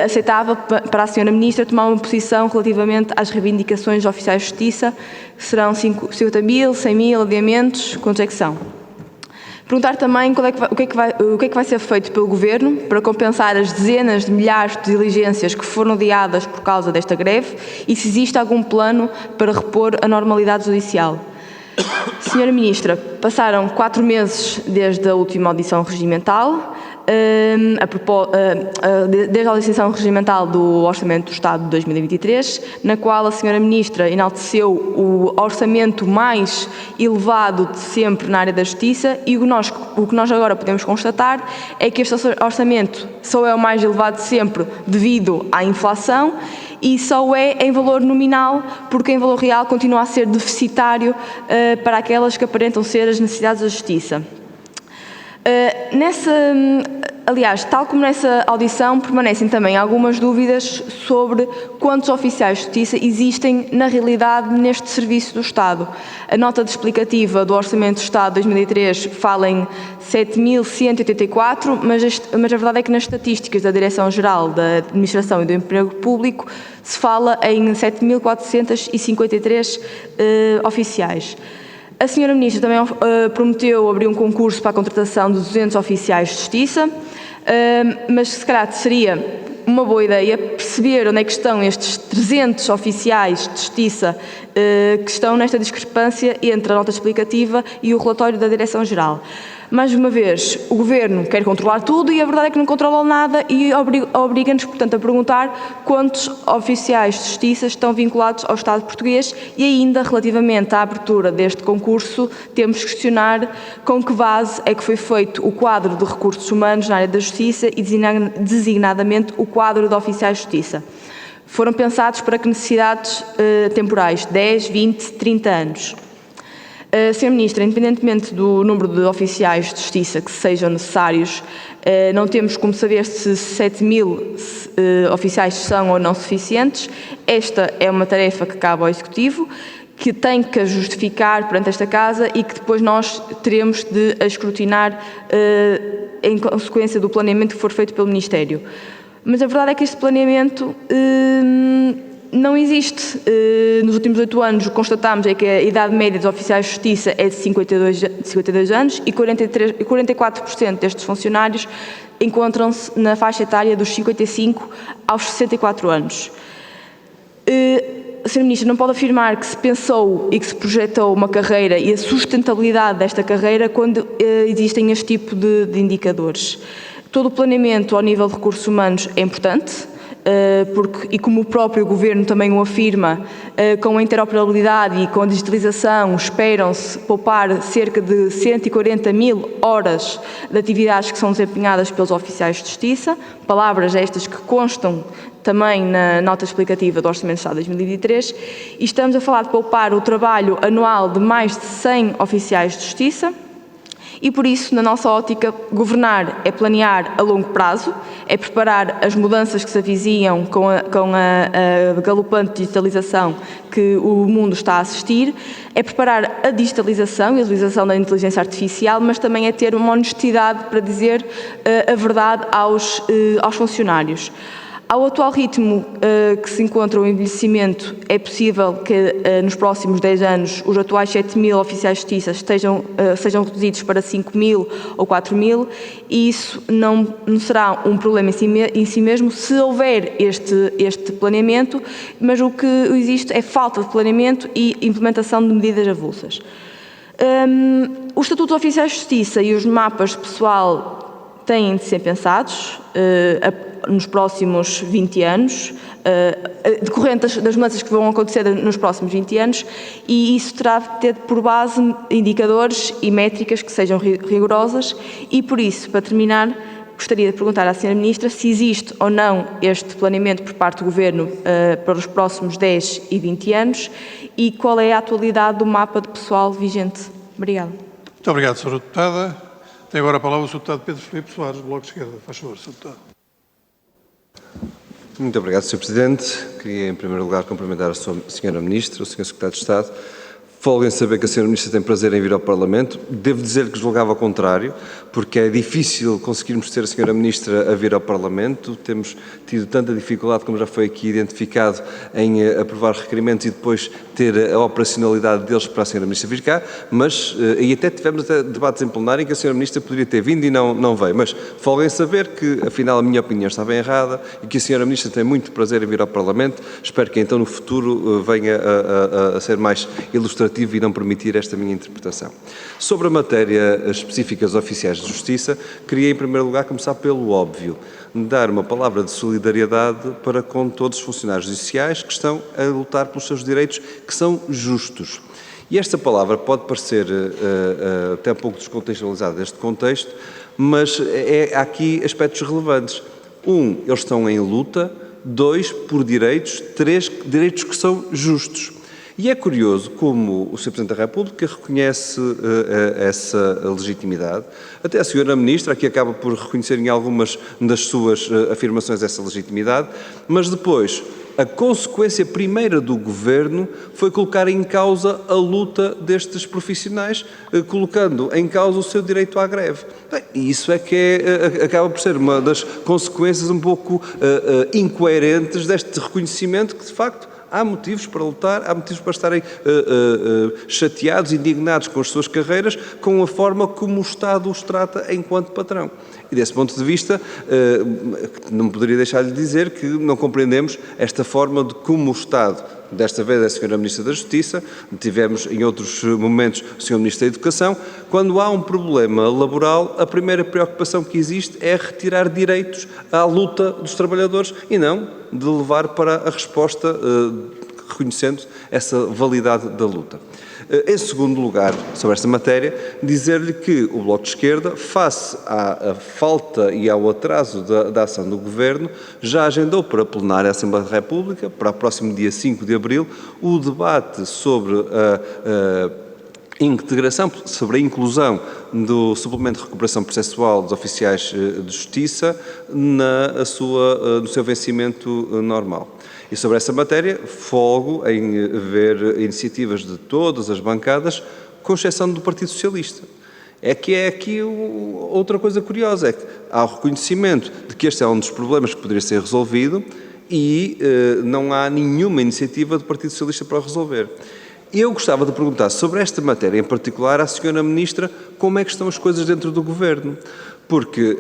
aceitável para a Sra. Ministra tomar uma posição relativamente às reivindicações dos oficiais de justiça? Serão 50 mil, 100 mil adiamentos? Quantos é que são? Perguntar também o que é que vai ser feito pelo Governo para compensar as dezenas de milhares de diligências que foram adiadas por causa desta greve e se existe algum plano para repor a normalidade judicial. Senhora Ministra, passaram 4 meses desde a última audição regimental. desde a licitação regimental do Orçamento do Estado de 2023, na qual a Sra. Ministra enalteceu o orçamento mais elevado de sempre na área da Justiça, e o que nós agora podemos constatar é que este orçamento só é o mais elevado de sempre devido à inflação, e só é em valor nominal, porque em valor real continua a ser deficitário para aquelas que aparentam ser as necessidades da Justiça. Aliás, tal como nessa audição, permanecem também algumas dúvidas sobre quantos oficiais de justiça existem na realidade neste serviço do Estado. A nota explicativa do Orçamento do Estado de 2003 fala em 7.184, mas a verdade é que nas estatísticas da Direção-Geral da Administração e do Emprego Público se fala em 7.453 oficiais. A Sra. Ministra também prometeu abrir um concurso para a contratação de 200 oficiais de justiça, mas se calhar seria uma boa ideia perceber onde é que estão estes 300 oficiais de justiça que estão nesta discrepância entre a nota explicativa e o relatório da Direção-Geral. Mais uma vez, o Governo quer controlar tudo e a verdade é que não controla nada, e obriga-nos, portanto, a perguntar quantos oficiais de justiça estão vinculados ao Estado português, e ainda, relativamente à abertura deste concurso, temos que questionar com que base é que foi feito o quadro de recursos humanos na área da justiça e, designadamente, o quadro de oficiais de justiça. Foram pensados para que necessidades temporais? 10, 20, 30 anos. Sr. Ministra, independentemente do número de oficiais de justiça que sejam necessários, não temos como saber se 7.000 oficiais são ou não suficientes. Esta é uma tarefa que cabe ao Executivo, que tem que justificar perante esta Casa e que depois nós teremos de escrutinar em consequência do planeamento que for feito pelo Ministério. Mas a verdade é que este planeamento não existe. Nos últimos 8 anos, o que constatámos é que a idade média dos oficiais de justiça é de 52 anos e 44% destes funcionários encontram-se na faixa etária dos 55 aos 64 anos. A Sra. Ministra não pode afirmar que se pensou e que se projetou uma carreira e a sustentabilidade desta carreira quando existem este tipo de indicadores. Todo o planeamento ao nível de recursos humanos é importante, e como o próprio Governo também o afirma, com a interoperabilidade e com a digitalização esperam-se poupar cerca de 140.000 horas de atividades que são desempenhadas pelos oficiais de justiça, palavras estas que constam também na nota explicativa do Orçamento do Estado de 2023, e estamos a falar de poupar o trabalho anual de mais de 100 oficiais de justiça. E por isso, na nossa ótica, governar é planear a longo prazo, é preparar as mudanças que se avizinham com a galopante digitalização que o mundo está a assistir, é preparar a digitalização e a utilização da inteligência artificial, mas também é ter uma honestidade para dizer a verdade aos funcionários. Ao atual ritmo que se encontra o envelhecimento, é possível que nos próximos 10 anos os atuais 7.000 oficiais de justiça sejam reduzidos para 5.000 ou 4.000, e isso não será um problema em si mesmo se houver este planeamento, mas o que existe é falta de planeamento e implementação de medidas avulsas. O Estatuto dos Oficiais de Justiça e os mapas de pessoal têm de ser pensados nos próximos 20 anos, decorrente das mudanças que vão acontecer nos próximos 20 anos, e isso terá de ter por base indicadores e métricas que sejam rigorosas, e por isso, para terminar, gostaria de perguntar à Sra. Ministra se existe ou não este planeamento por parte do Governo para os próximos 10 e 20 anos, e qual é a atualidade do mapa de pessoal vigente. Obrigada. Muito obrigado, Sra. Deputada. Tem agora a palavra o Sr. Deputado Pedro Filipe Soares, do Bloco de Esquerda. Faz favor, Sr. Deputado. Muito obrigado, Sr. Presidente. Queria, em primeiro lugar, cumprimentar a Sra. Ministra, o Sr. Secretário de Estado. Folgo em saber que a Sra. Ministra tem prazer em vir ao Parlamento. Devo dizer que julgava ao contrário, porque é difícil conseguirmos ter a Sra. Ministra a vir ao Parlamento. Temos tido tanta dificuldade, como já foi aqui identificado, em aprovar requerimentos e depois ter a operacionalidade deles para a Sra. Ministra vir cá, mas, e até tivemos debates em plenário em que a Sra. Ministra poderia ter vindo e não veio. Mas folgo em saber que, afinal, a minha opinião estava errada e que a Sra. Ministra tem muito prazer em vir ao Parlamento. Espero que, então, no futuro venha a ser mais ilustrativa legislativo e não permitir esta minha interpretação. Sobre a matéria específica dos oficiais de justiça, queria em primeiro lugar começar pelo óbvio, dar uma palavra de solidariedade para com todos os funcionários judiciais que estão a lutar pelos seus direitos, que são justos. E esta palavra pode parecer até um pouco descontextualizada deste contexto, mas há aqui aspectos relevantes. Eles estão em luta. 2, por direitos. 3, direitos que são justos. E é curioso como o Sr. Presidente da República reconhece essa legitimidade. Até a Sra. Ministra aqui acaba por reconhecer em algumas das suas afirmações essa legitimidade, mas depois a consequência primeira do Governo foi colocar em causa a luta destes profissionais, colocando em causa o seu direito à greve. Bem, isso é que acaba por ser uma das consequências um pouco incoerentes deste reconhecimento que, de facto, há motivos para lutar, há motivos para estarem chateados, indignados com as suas carreiras, com a forma como o Estado os trata enquanto patrão. E desse ponto de vista, não poderia deixar de dizer que não compreendemos esta forma de como o Estado, desta vez é a Sra. Ministra da Justiça, tivemos em outros momentos o Sr. Ministro da Educação, quando há um problema laboral, a primeira preocupação que existe é retirar direitos à luta dos trabalhadores e não de levar para a resposta reconhecendo essa validade da luta. Em segundo lugar, sobre esta matéria, dizer-lhe que o Bloco de Esquerda, face à falta e ao atraso da ação do Governo, já agendou para a plenária da Assembleia da República, para o próximo dia 5 de abril, o debate sobre a integração, sobre a inclusão do suplemento de recuperação processual dos oficiais de justiça no seu vencimento normal. E sobre essa matéria, folgo em ver iniciativas de todas as bancadas, com exceção do Partido Socialista. É aqui outra coisa curiosa, é que há o reconhecimento de que este é um dos problemas que poderia ser resolvido e não há nenhuma iniciativa do Partido Socialista para o resolver. Eu gostava de perguntar sobre esta matéria em particular à Sra. Ministra como é que estão as coisas dentro do Governo, porque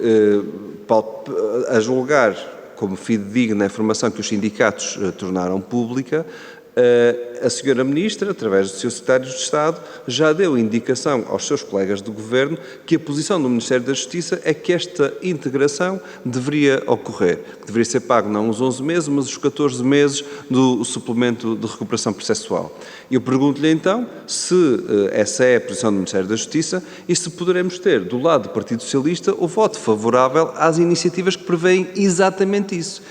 a julgar como fidedigna a informação que os sindicatos tornaram pública, a Sra. Ministra, através do seu Secretário de Estado, já deu indicação aos seus colegas do Governo que a posição do Ministério da Justiça é que esta integração deveria ocorrer, que deveria ser pago não os 11 meses, mas os 14 meses do suplemento de recuperação processual. Eu pergunto-lhe então se essa é a posição do Ministério da Justiça e se poderemos ter, do lado do Partido Socialista, o voto favorável às iniciativas que prevêem exatamente isso.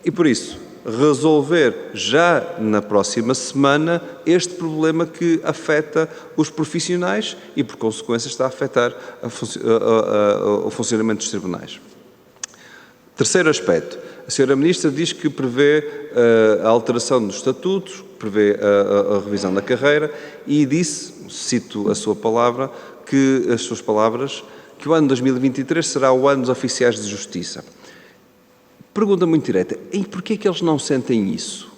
E por isso, resolver já na próxima semana este problema que afeta os profissionais e, por consequência, está a afetar o funcionamento dos tribunais. Terceiro aspecto. A Sra. Ministra diz que prevê a alteração dos estatutos, prevê a revisão da carreira e disse, cito as suas palavras, que o ano 2023 será o ano dos oficiais de justiça. Pergunta muito direta, e porquê é que eles não sentem isso?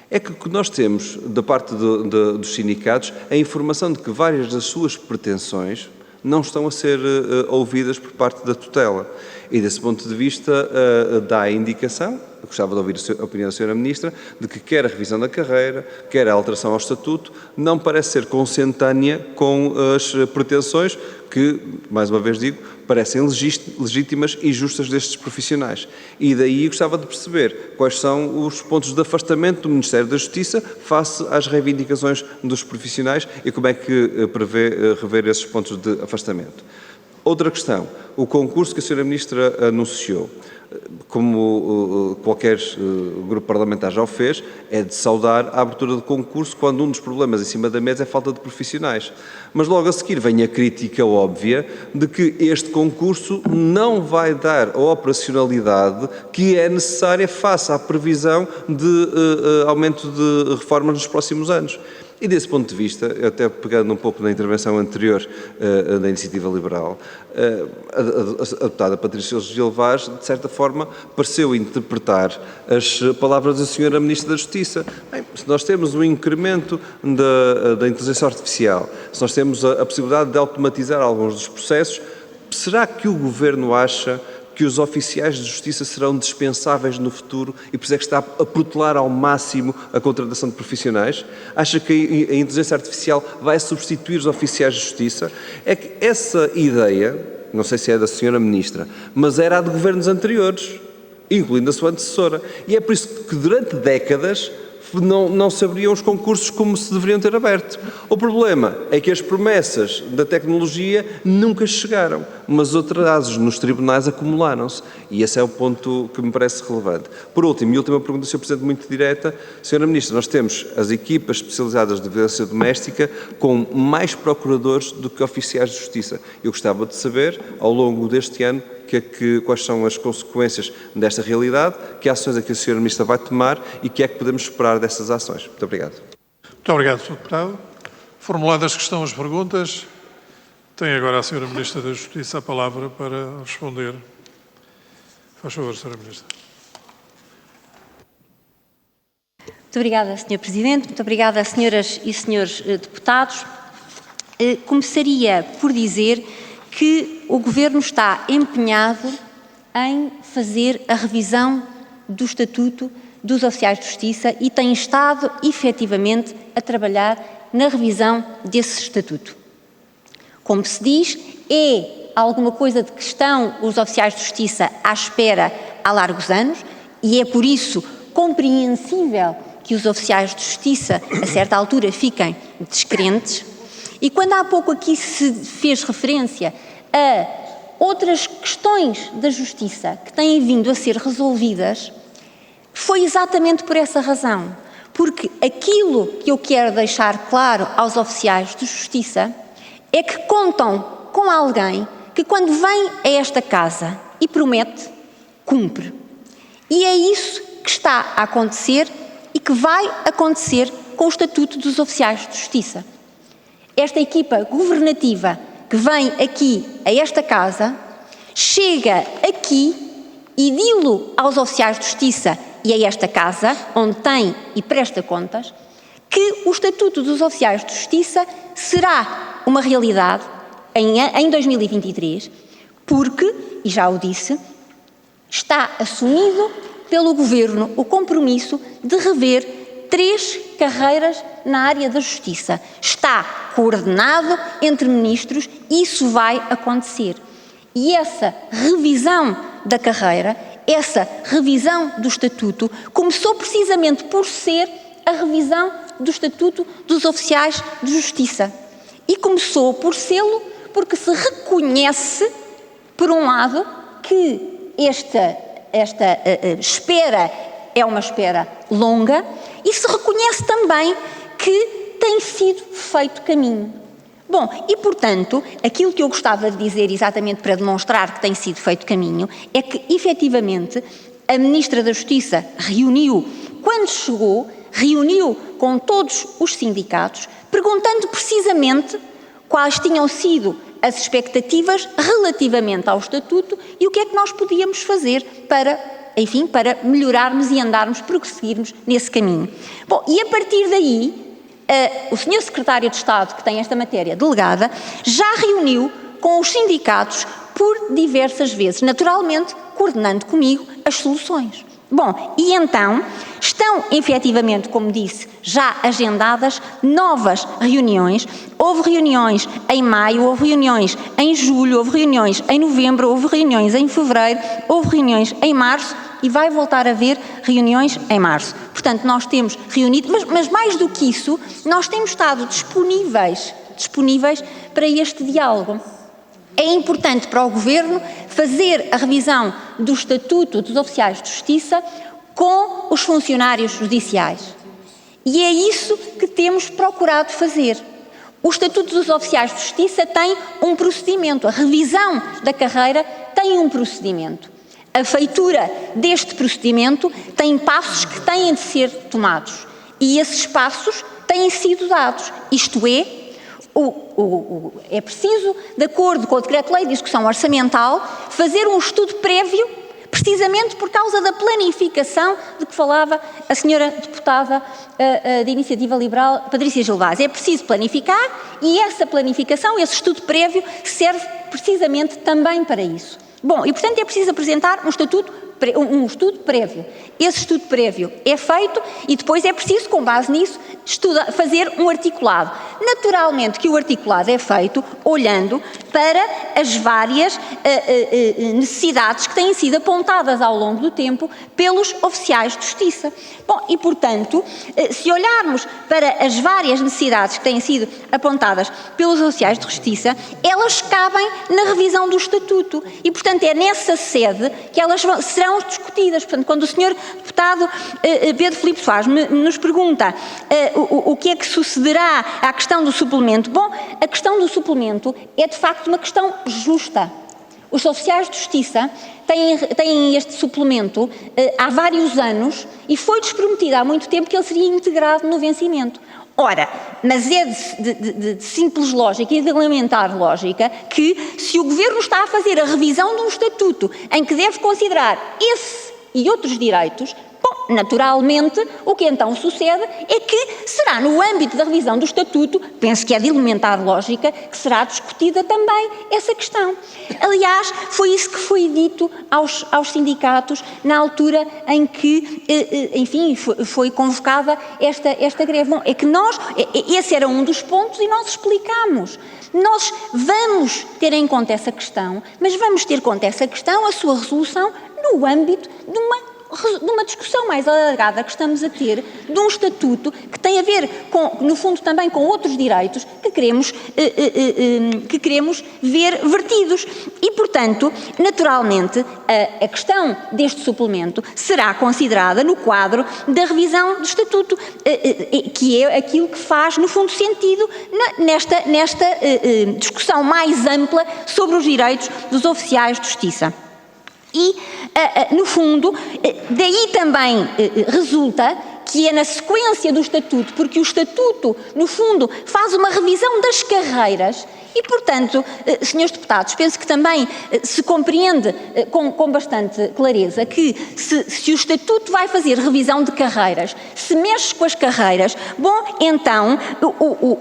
É que nós temos, da parte dos sindicatos, a informação de que várias das suas pretensões não estão a ser ouvidas por parte da tutela. E, desse ponto de vista, dá a indicação, eu gostava de ouvir a opinião da Sra. Ministra, de que quer a revisão da carreira, quer a alteração ao estatuto, não parece ser consentânea com as pretensões que, mais uma vez digo, parecem legítimas e justas destes profissionais. E daí gostava de perceber quais são os pontos de afastamento do Ministério da Justiça face às reivindicações dos profissionais e como é que prevê rever esses pontos de afastamento. Outra questão, o concurso que a Sra. Ministra anunciou, como qualquer grupo parlamentar já o fez, é de saudar a abertura do concurso quando um dos problemas em cima da mesa é a falta de profissionais. Mas logo a seguir vem a crítica óbvia de que este concurso não vai dar a operacionalidade que é necessária face à previsão de aumento de reformas nos próximos anos. E desse ponto de vista, até pegando um pouco na intervenção anterior da Iniciativa Liberal, a deputada Patrícia Gil Vaz, de certa forma, pareceu interpretar as palavras da Sra. Ministra da Justiça. Bem, se nós temos um incremento da inteligência artificial, se nós temos a possibilidade de automatizar alguns dos processos, será que o Governo acha que os oficiais de justiça serão dispensáveis no futuro e por isso é que está a protelar ao máximo a contratação de profissionais? Acha que a inteligência artificial vai substituir os oficiais de justiça? É que essa ideia, não sei se é da senhora Ministra, mas era a de governos anteriores, incluindo a sua antecessora. E é por isso que durante décadas não se abriam os concursos como se deveriam ter aberto. O problema é que as promessas da tecnologia nunca chegaram, mas os atrasos nos tribunais acumularam-se. E esse é o ponto que me parece relevante. Por último, e última pergunta, Sr. Presidente, muito direta. Sra. Ministra, nós temos as equipas especializadas de violência doméstica com mais procuradores do que oficiais de justiça. Eu gostava de saber, ao longo deste ano, quais são as consequências desta realidade, que ações é que a Sra. Ministra vai tomar e que é que podemos esperar dessas ações. Muito obrigado. Muito obrigado, Sr. Deputado. Formuladas que estão as perguntas, tem agora a Sra. Ministra da Justiça a palavra para responder. Faz favor, Sra. Ministra. Muito obrigada, Sr. Presidente. Muito obrigada, senhoras e senhores deputados. Começaria por dizer que o Governo está empenhado em fazer a revisão do Estatuto dos Oficiais de Justiça e tem estado, efetivamente, a trabalhar na revisão desse Estatuto. Como se diz, é alguma coisa de que estão os oficiais de justiça à espera há largos anos e é por isso compreensível que os oficiais de justiça, a certa altura, fiquem descrentes. E quando há pouco aqui se fez referência a outras questões da justiça que têm vindo a ser resolvidas, foi exatamente por essa razão. Porque aquilo que eu quero deixar claro aos oficiais de justiça é que contam com alguém que, quando vem a esta casa e promete, cumpre. E é isso que está a acontecer e que vai acontecer com o Estatuto dos Oficiais de Justiça. Esta equipa governativa que vem aqui a esta casa, chega aqui e diz-lo aos oficiais de justiça e a esta casa, onde tem e presta contas, que o Estatuto dos Oficiais de Justiça será uma realidade em 2023, porque, e já o disse, está assumido pelo Governo o compromisso de rever 3 carreiras na área da justiça. Está coordenado entre ministros e isso vai acontecer. E essa revisão da carreira, essa revisão do Estatuto, começou precisamente por ser a revisão do Estatuto dos Oficiais de Justiça. E começou por sê-lo porque se reconhece, por um lado, que esta espera é uma espera longa e se reconhece também que tem sido feito caminho. Bom, e portanto, aquilo que eu gostava de dizer exatamente para demonstrar que tem sido feito caminho é que, efetivamente, a Ministra da Justiça reuniu, quando chegou, reuniu com todos os sindicatos, perguntando precisamente quais tinham sido as expectativas relativamente ao Estatuto e o que é que nós podíamos fazer para, enfim, para melhorarmos e andarmos, prosseguirmos nesse caminho. Bom, e a partir daí, o Sr. Secretário de Estado, que tem esta matéria delegada, já reuniu com os sindicatos por diversas vezes, naturalmente coordenando comigo as soluções. Bom, e então estão efetivamente, como disse, já agendadas novas reuniões. Houve reuniões em maio, houve reuniões em julho, houve reuniões em novembro, houve reuniões em fevereiro, houve reuniões em março e vai voltar a haver reuniões em março. Portanto, nós temos reunido, mas mais do que isso, nós temos estado disponíveis para este diálogo. É importante para o Governo fazer a revisão do Estatuto dos Oficiais de Justiça com os funcionários judiciais. E é isso que temos procurado fazer. O Estatuto dos Oficiais de Justiça tem um procedimento, a revisão da carreira tem um procedimento. A feitura deste procedimento tem passos que têm de ser tomados e esses passos têm sido dados, isto é, é preciso, de acordo com o Decreto-Lei de Execução Orçamental, fazer um estudo prévio, precisamente por causa da planificação de que falava a senhora deputada de Iniciativa Liberal, Patrícia Gil Vaz. É preciso planificar e essa planificação, esse estudo prévio, serve precisamente também para isso. Bom, e portanto é preciso apresentar um estudo prévio. Esse estudo prévio é feito e depois é preciso, com base nisso, fazer um articulado. Naturalmente que o articulado é feito olhando para as várias necessidades que têm sido apontadas ao longo do tempo pelos oficiais de justiça. Bom, e portanto, se olharmos para as várias necessidades que têm sido apontadas pelos oficiais de justiça, elas cabem na revisão do Estatuto e, portanto, é nessa sede que elas serão discutidas. Portanto, quando o Sr. Deputado Pedro Filipe Soares nos pergunta o que é que sucederá à questão do suplemento, bom, a questão do suplemento é de facto uma questão justa. Os oficiais de justiça têm este suplemento há vários anos e foi-lhes prometido há muito tempo que ele seria integrado no vencimento. Ora, mas é de simples lógica e de elementar lógica que, se o Governo está a fazer a revisão de um estatuto em que deve considerar esse e outros direitos, bom, naturalmente, o que então sucede é que será no âmbito da revisão do Estatuto, penso que é de elementar lógica, que será discutida também essa questão. Aliás, foi isso que foi dito aos sindicatos na altura em que, enfim, foi convocada esta greve. Bom, é que esse era um dos pontos e nós explicámos. Nós vamos ter em conta essa questão, mas vamos ter em conta essa questão, a sua resolução, no âmbito de uma discussão mais alargada que estamos a ter de um estatuto que tem a ver, no fundo, também com outros direitos que queremos ver vertidos. E, portanto, naturalmente, a questão deste suplemento será considerada no quadro da revisão do estatuto, que é aquilo que faz, no fundo, sentido nesta discussão mais ampla sobre os direitos dos oficiais de justiça. E, no fundo, daí também resulta que é na sequência do Estatuto, porque o Estatuto, no fundo, faz uma revisão das carreiras e, portanto, senhores deputados, penso que também se compreende com bastante clareza que se o Estatuto vai fazer revisão de carreiras, se mexe com as carreiras, bom, então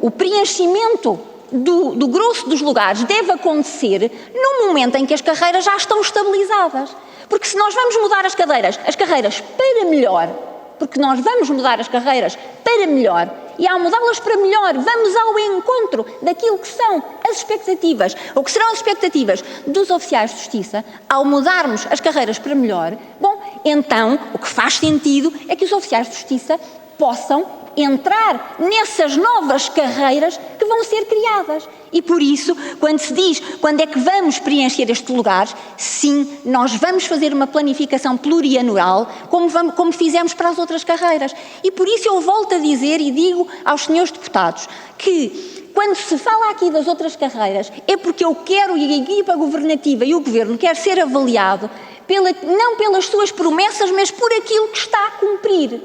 o preenchimento do grosso dos lugares deve acontecer no momento em que as carreiras já estão estabilizadas. Porque se nós vamos mudar as carreiras para melhor, porque nós vamos mudar as carreiras para melhor, e ao mudá-las para melhor, vamos ao encontro daquilo que são as expectativas, ou que serão as expectativas dos oficiais de justiça, ao mudarmos as carreiras para melhor, bom, então o que faz sentido é que os oficiais de justiça possam entrar nessas novas carreiras que vão ser criadas. E por isso, quando se diz quando é que vamos preencher estes lugares, sim, nós vamos fazer uma planificação plurianual, como fizemos para as outras carreiras. E por isso eu volto a dizer e digo aos senhores deputados que quando se fala aqui das outras carreiras é porque eu quero, e a equipa governativa e o Governo quer ser avaliado não pelas suas promessas, mas por aquilo que está a cumprir.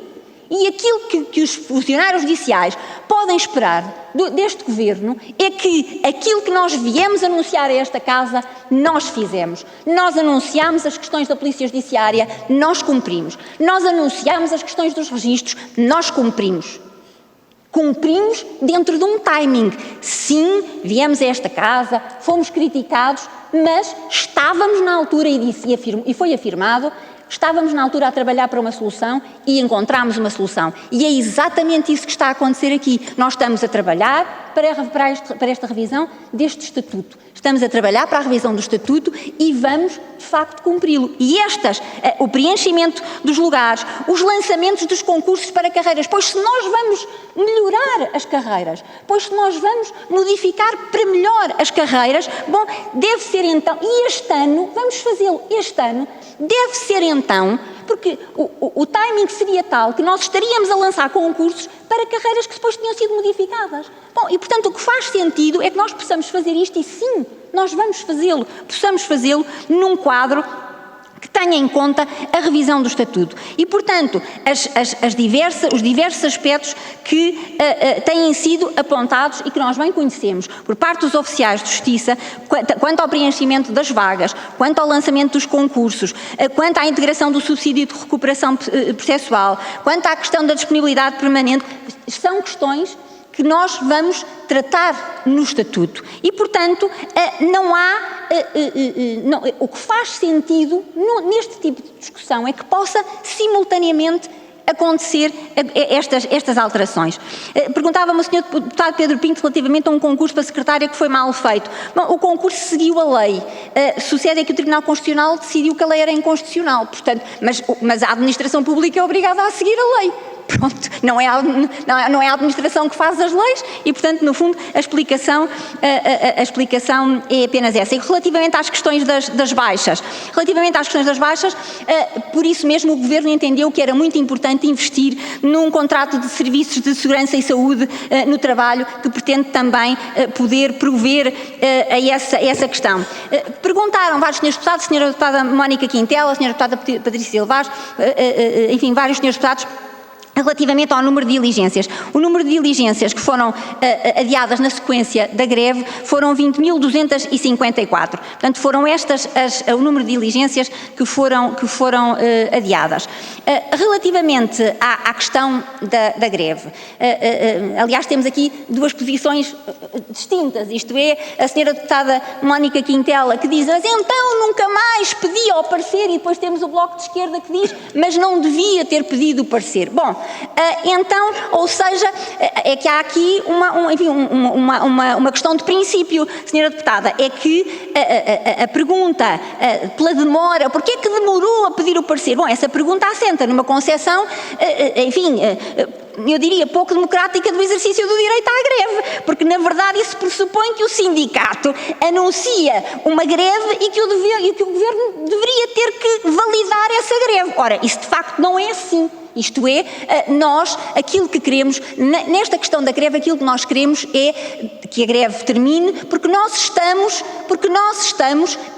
E aquilo que os funcionários judiciais podem esperar deste Governo é que aquilo que nós viemos anunciar a esta Casa, nós fizemos. Nós anunciámos as questões da Polícia Judiciária, nós cumprimos. Nós anunciámos as questões dos registros, nós cumprimos. Cumprimos dentro de um timing. Sim, viemos a esta Casa, fomos criticados, mas estávamos na altura, e foi afirmado, estávamos na altura a trabalhar para uma solução e encontramos uma solução. E é exatamente isso que está a acontecer aqui. Nós estamos a trabalhar para esta revisão deste Estatuto. Estamos a trabalhar para a revisão do Estatuto e vamos, de facto, cumpri-lo. E o preenchimento dos lugares, os lançamentos dos concursos para carreiras, pois se nós vamos melhorar as carreiras, pois se nós vamos modificar para melhor as carreiras, bom, deve ser então, e este ano, vamos fazê-lo este ano, deve ser então, porque o timing seria tal que nós estaríamos a lançar concursos para carreiras que depois tinham sido modificadas. Bom, e portanto o que faz sentido é que nós possamos fazer isto e sim, nós vamos fazê-lo, possamos fazê-lo num quadro que tenha em conta a revisão do Estatuto. E, portanto, os diversos aspectos que têm sido apontados e que nós bem conhecemos por parte dos oficiais de justiça, quanto ao preenchimento das vagas, quanto ao lançamento dos concursos, quanto à integração do subsídio de recuperação processual, quanto à questão da disponibilidade permanente, são questões que nós vamos tratar no Estatuto. E, portanto, não há... o que faz sentido neste tipo de discussão é que possa simultaneamente acontecer estas alterações. Perguntava-me o Sr. Deputado Pedro Pinto relativamente a um concurso para secretária que foi mal feito. Bom, o concurso seguiu a lei. Sucede é que o Tribunal Constitucional decidiu que a lei era inconstitucional, portanto, mas a administração pública é obrigada a seguir a lei. Pronto, não é a administração que faz as leis e, portanto, no fundo, a explicação é apenas essa. E relativamente às questões das baixas, por isso mesmo o Governo entendeu que era muito importante investir num contrato de serviços de segurança e saúde no trabalho que pretende também poder prover a essa questão. Perguntaram vários senhores deputados, a senhora deputada Mónica Quintela, a senhora deputada Patrícia Silvaz, enfim, vários senhores deputados, relativamente ao número de diligências. O número de diligências que foram adiadas na sequência da greve foram 20.254. Portanto, foram estas o número de diligências que foram adiadas. Relativamente à questão da greve, aliás, temos aqui duas posições distintas, isto é, a senhora deputada Mónica Quintela que diz, mas então nunca mais pedi ao parecer, e depois temos o Bloco de Esquerda que diz, mas não devia ter pedido o parecer. Bom, então, ou seja, é que há aqui uma questão de princípio, senhora deputada, é que a pergunta pela demora, porque é que demorou a pedir o parecer? Bom, essa pergunta assenta numa concepção, enfim, eu diria pouco democrática do exercício do direito à greve, porque na verdade isso pressupõe que o sindicato anuncia uma greve e que o Governo deveria ter que validar essa greve. Ora, isso de facto não é assim. Isto é, nós, aquilo que queremos, nesta questão da greve, aquilo que nós queremos é que a greve termine, porque nós estamos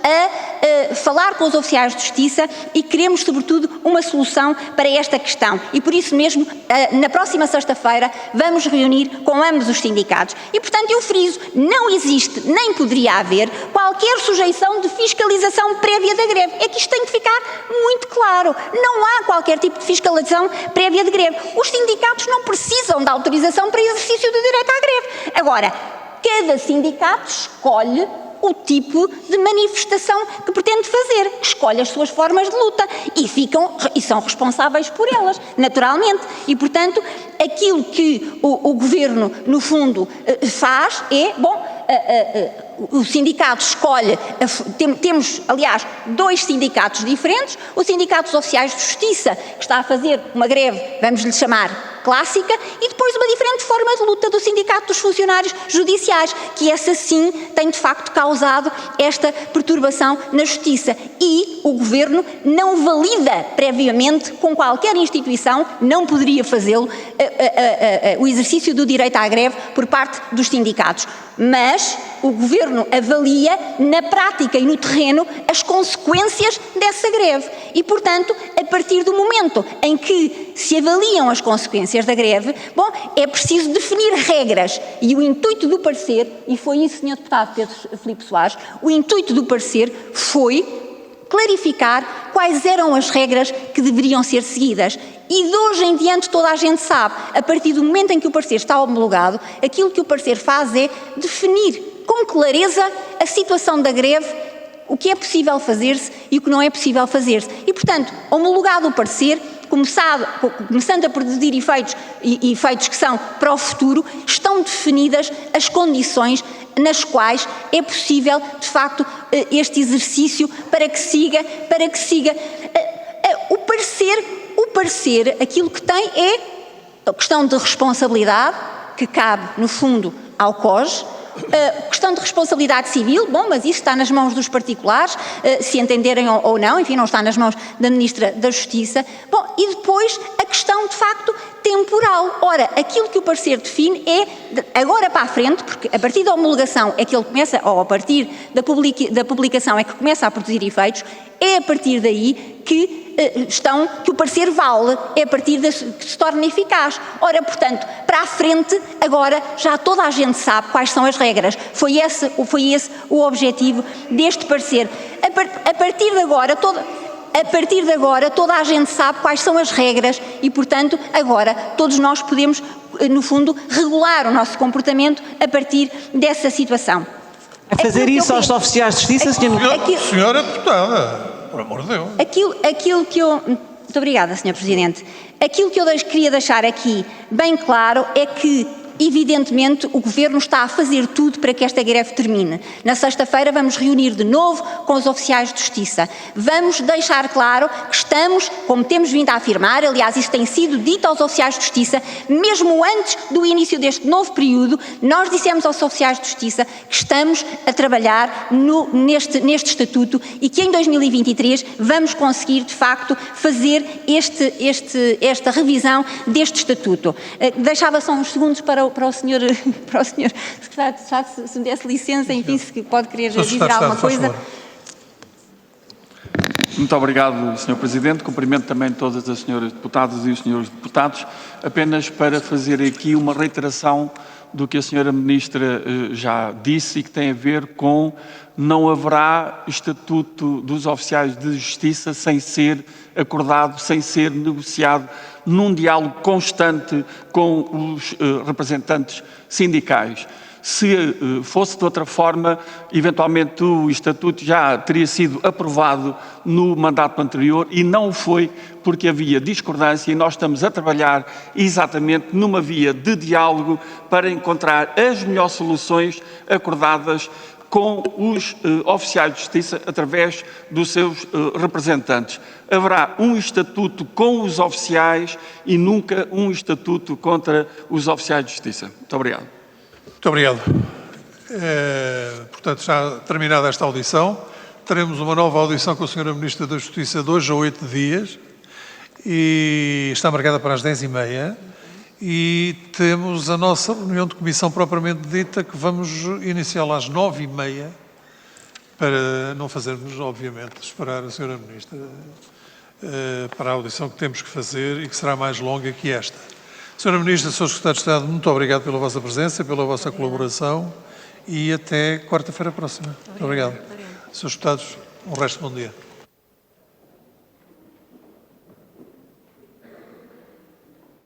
a falar com os oficiais de justiça e queremos, sobretudo, uma solução para esta questão. E por isso mesmo, na próxima sexta-feira, vamos reunir com ambos os sindicatos. E, portanto, eu friso, não existe, nem poderia haver, qualquer sujeição de fiscalização prévia da greve. É que isto tem que ficar muito claro. Não há qualquer tipo de fiscalização prévia de greve. Os sindicatos não precisam de autorização para exercício do direito à greve. Agora, cada sindicato escolhe o tipo de manifestação que pretende fazer, escolhe as suas formas de luta e são responsáveis por elas, naturalmente. E, portanto, aquilo que o Governo, no fundo, faz é, o sindicato escolhe, temos, aliás, dois sindicatos diferentes, o Sindicato dos Oficiais de Justiça, que está a fazer uma greve, vamos-lhe chamar clássica, e depois uma diferente forma de luta do Sindicato dos Funcionários Judiciais, que essa sim tem de facto causado esta perturbação na Justiça. E o Governo não valida previamente com qualquer instituição, não poderia fazê-lo, o exercício do direito à greve por parte dos sindicatos. Mas o Governo avalia na prática e no terreno as consequências dessa greve. E, portanto, a partir do momento em que se avaliam as consequências da greve, é preciso definir regras. E o intuito do parecer, e foi isso, Sr. Deputado Pedro Filipe Soares, o intuito do parecer foi clarificar quais eram as regras que deveriam ser seguidas. E de hoje em diante toda a gente sabe, a partir do momento em que o parecer está homologado, aquilo que o parecer faz é definir com clareza a situação da greve, o que é possível fazer-se e o que não é possível fazer-se. E, portanto, homologado o parecer, começando a produzir efeitos que são para o futuro, estão definidas as condições nas quais é possível, de facto, este exercício para que siga. O parecer, aquilo que tem é a questão de responsabilidade, que cabe, no fundo, ao COJ, questão de responsabilidade civil, mas isso está nas mãos dos particulares, se entenderem ou não, enfim, não está nas mãos da Ministra da Justiça. E depois a questão, de facto, temporal. Ora, aquilo que o parecer define é, agora para a frente, porque a partir da homologação é que ele começa, ou a partir da publicação é que começa a produzir efeitos, é a partir daí que o parecer vale, é a partir que se torna eficaz. Ora, portanto, para a frente, agora já toda a gente sabe quais são as regras. Foi esse o objetivo deste parecer. A partir de agora, a partir de agora, toda a gente sabe quais são as regras e, portanto, agora todos nós podemos, no fundo, regular o nosso comportamento a partir dessa situação. A fazer isso aos oficiais de justiça, senhor? Senhora deputada, por amor de Deus. Aquilo que eu... Muito obrigada, Sr. Presidente. Aquilo que eu queria deixar aqui bem claro é que, evidentemente, o Governo está a fazer tudo para que esta greve termine. Na sexta-feira vamos reunir de novo com os oficiais de justiça. Vamos deixar claro que estamos, como temos vindo a afirmar, aliás, isso tem sido dito aos oficiais de justiça, mesmo antes do início deste novo período, nós dissemos aos oficiais de justiça que estamos a trabalhar neste estatuto e que em 2023 vamos conseguir, de facto, fazer esta revisão deste estatuto. Deixava só uns segundos para o senhor Secretário de Estado, se me desse licença, enfim, se pode querer dizer alguma coisa. Muito obrigado, Sr. Presidente. Cumprimento também todas as senhoras deputadas e os senhores deputados, apenas para fazer aqui uma reiteração do que a senhora Ministra já disse e que tem a ver com não haverá estatuto dos oficiais de justiça sem ser acordado, sem ser negociado num diálogo constante com os representantes sindicais. Se fosse de outra forma, eventualmente o Estatuto já teria sido aprovado no mandato anterior e não o foi porque havia discordância e nós estamos a trabalhar exatamente numa via de diálogo para encontrar as melhores soluções acordadas com os oficiais de justiça através dos seus representantes. Haverá um estatuto com os oficiais e nunca um estatuto contra os oficiais de justiça. Muito obrigado. Muito obrigado. Portanto, já terminada esta audição, teremos uma nova audição com a Sra. Ministra da Justiça de hoje a 8 dias e está marcada para as 10h30 e temos a nossa reunião de comissão propriamente dita que vamos iniciá-la às 9h30 para não fazermos, obviamente, esperar a Sra. Ministra para a audição que temos que fazer e que será mais longa que esta. Sra. Ministra, Sr. Secretário de Estado, muito obrigado pela vossa presença, pela vossa colaboração e até quarta-feira próxima. Muito obrigado. Srs. Deputados, um resto de bom dia.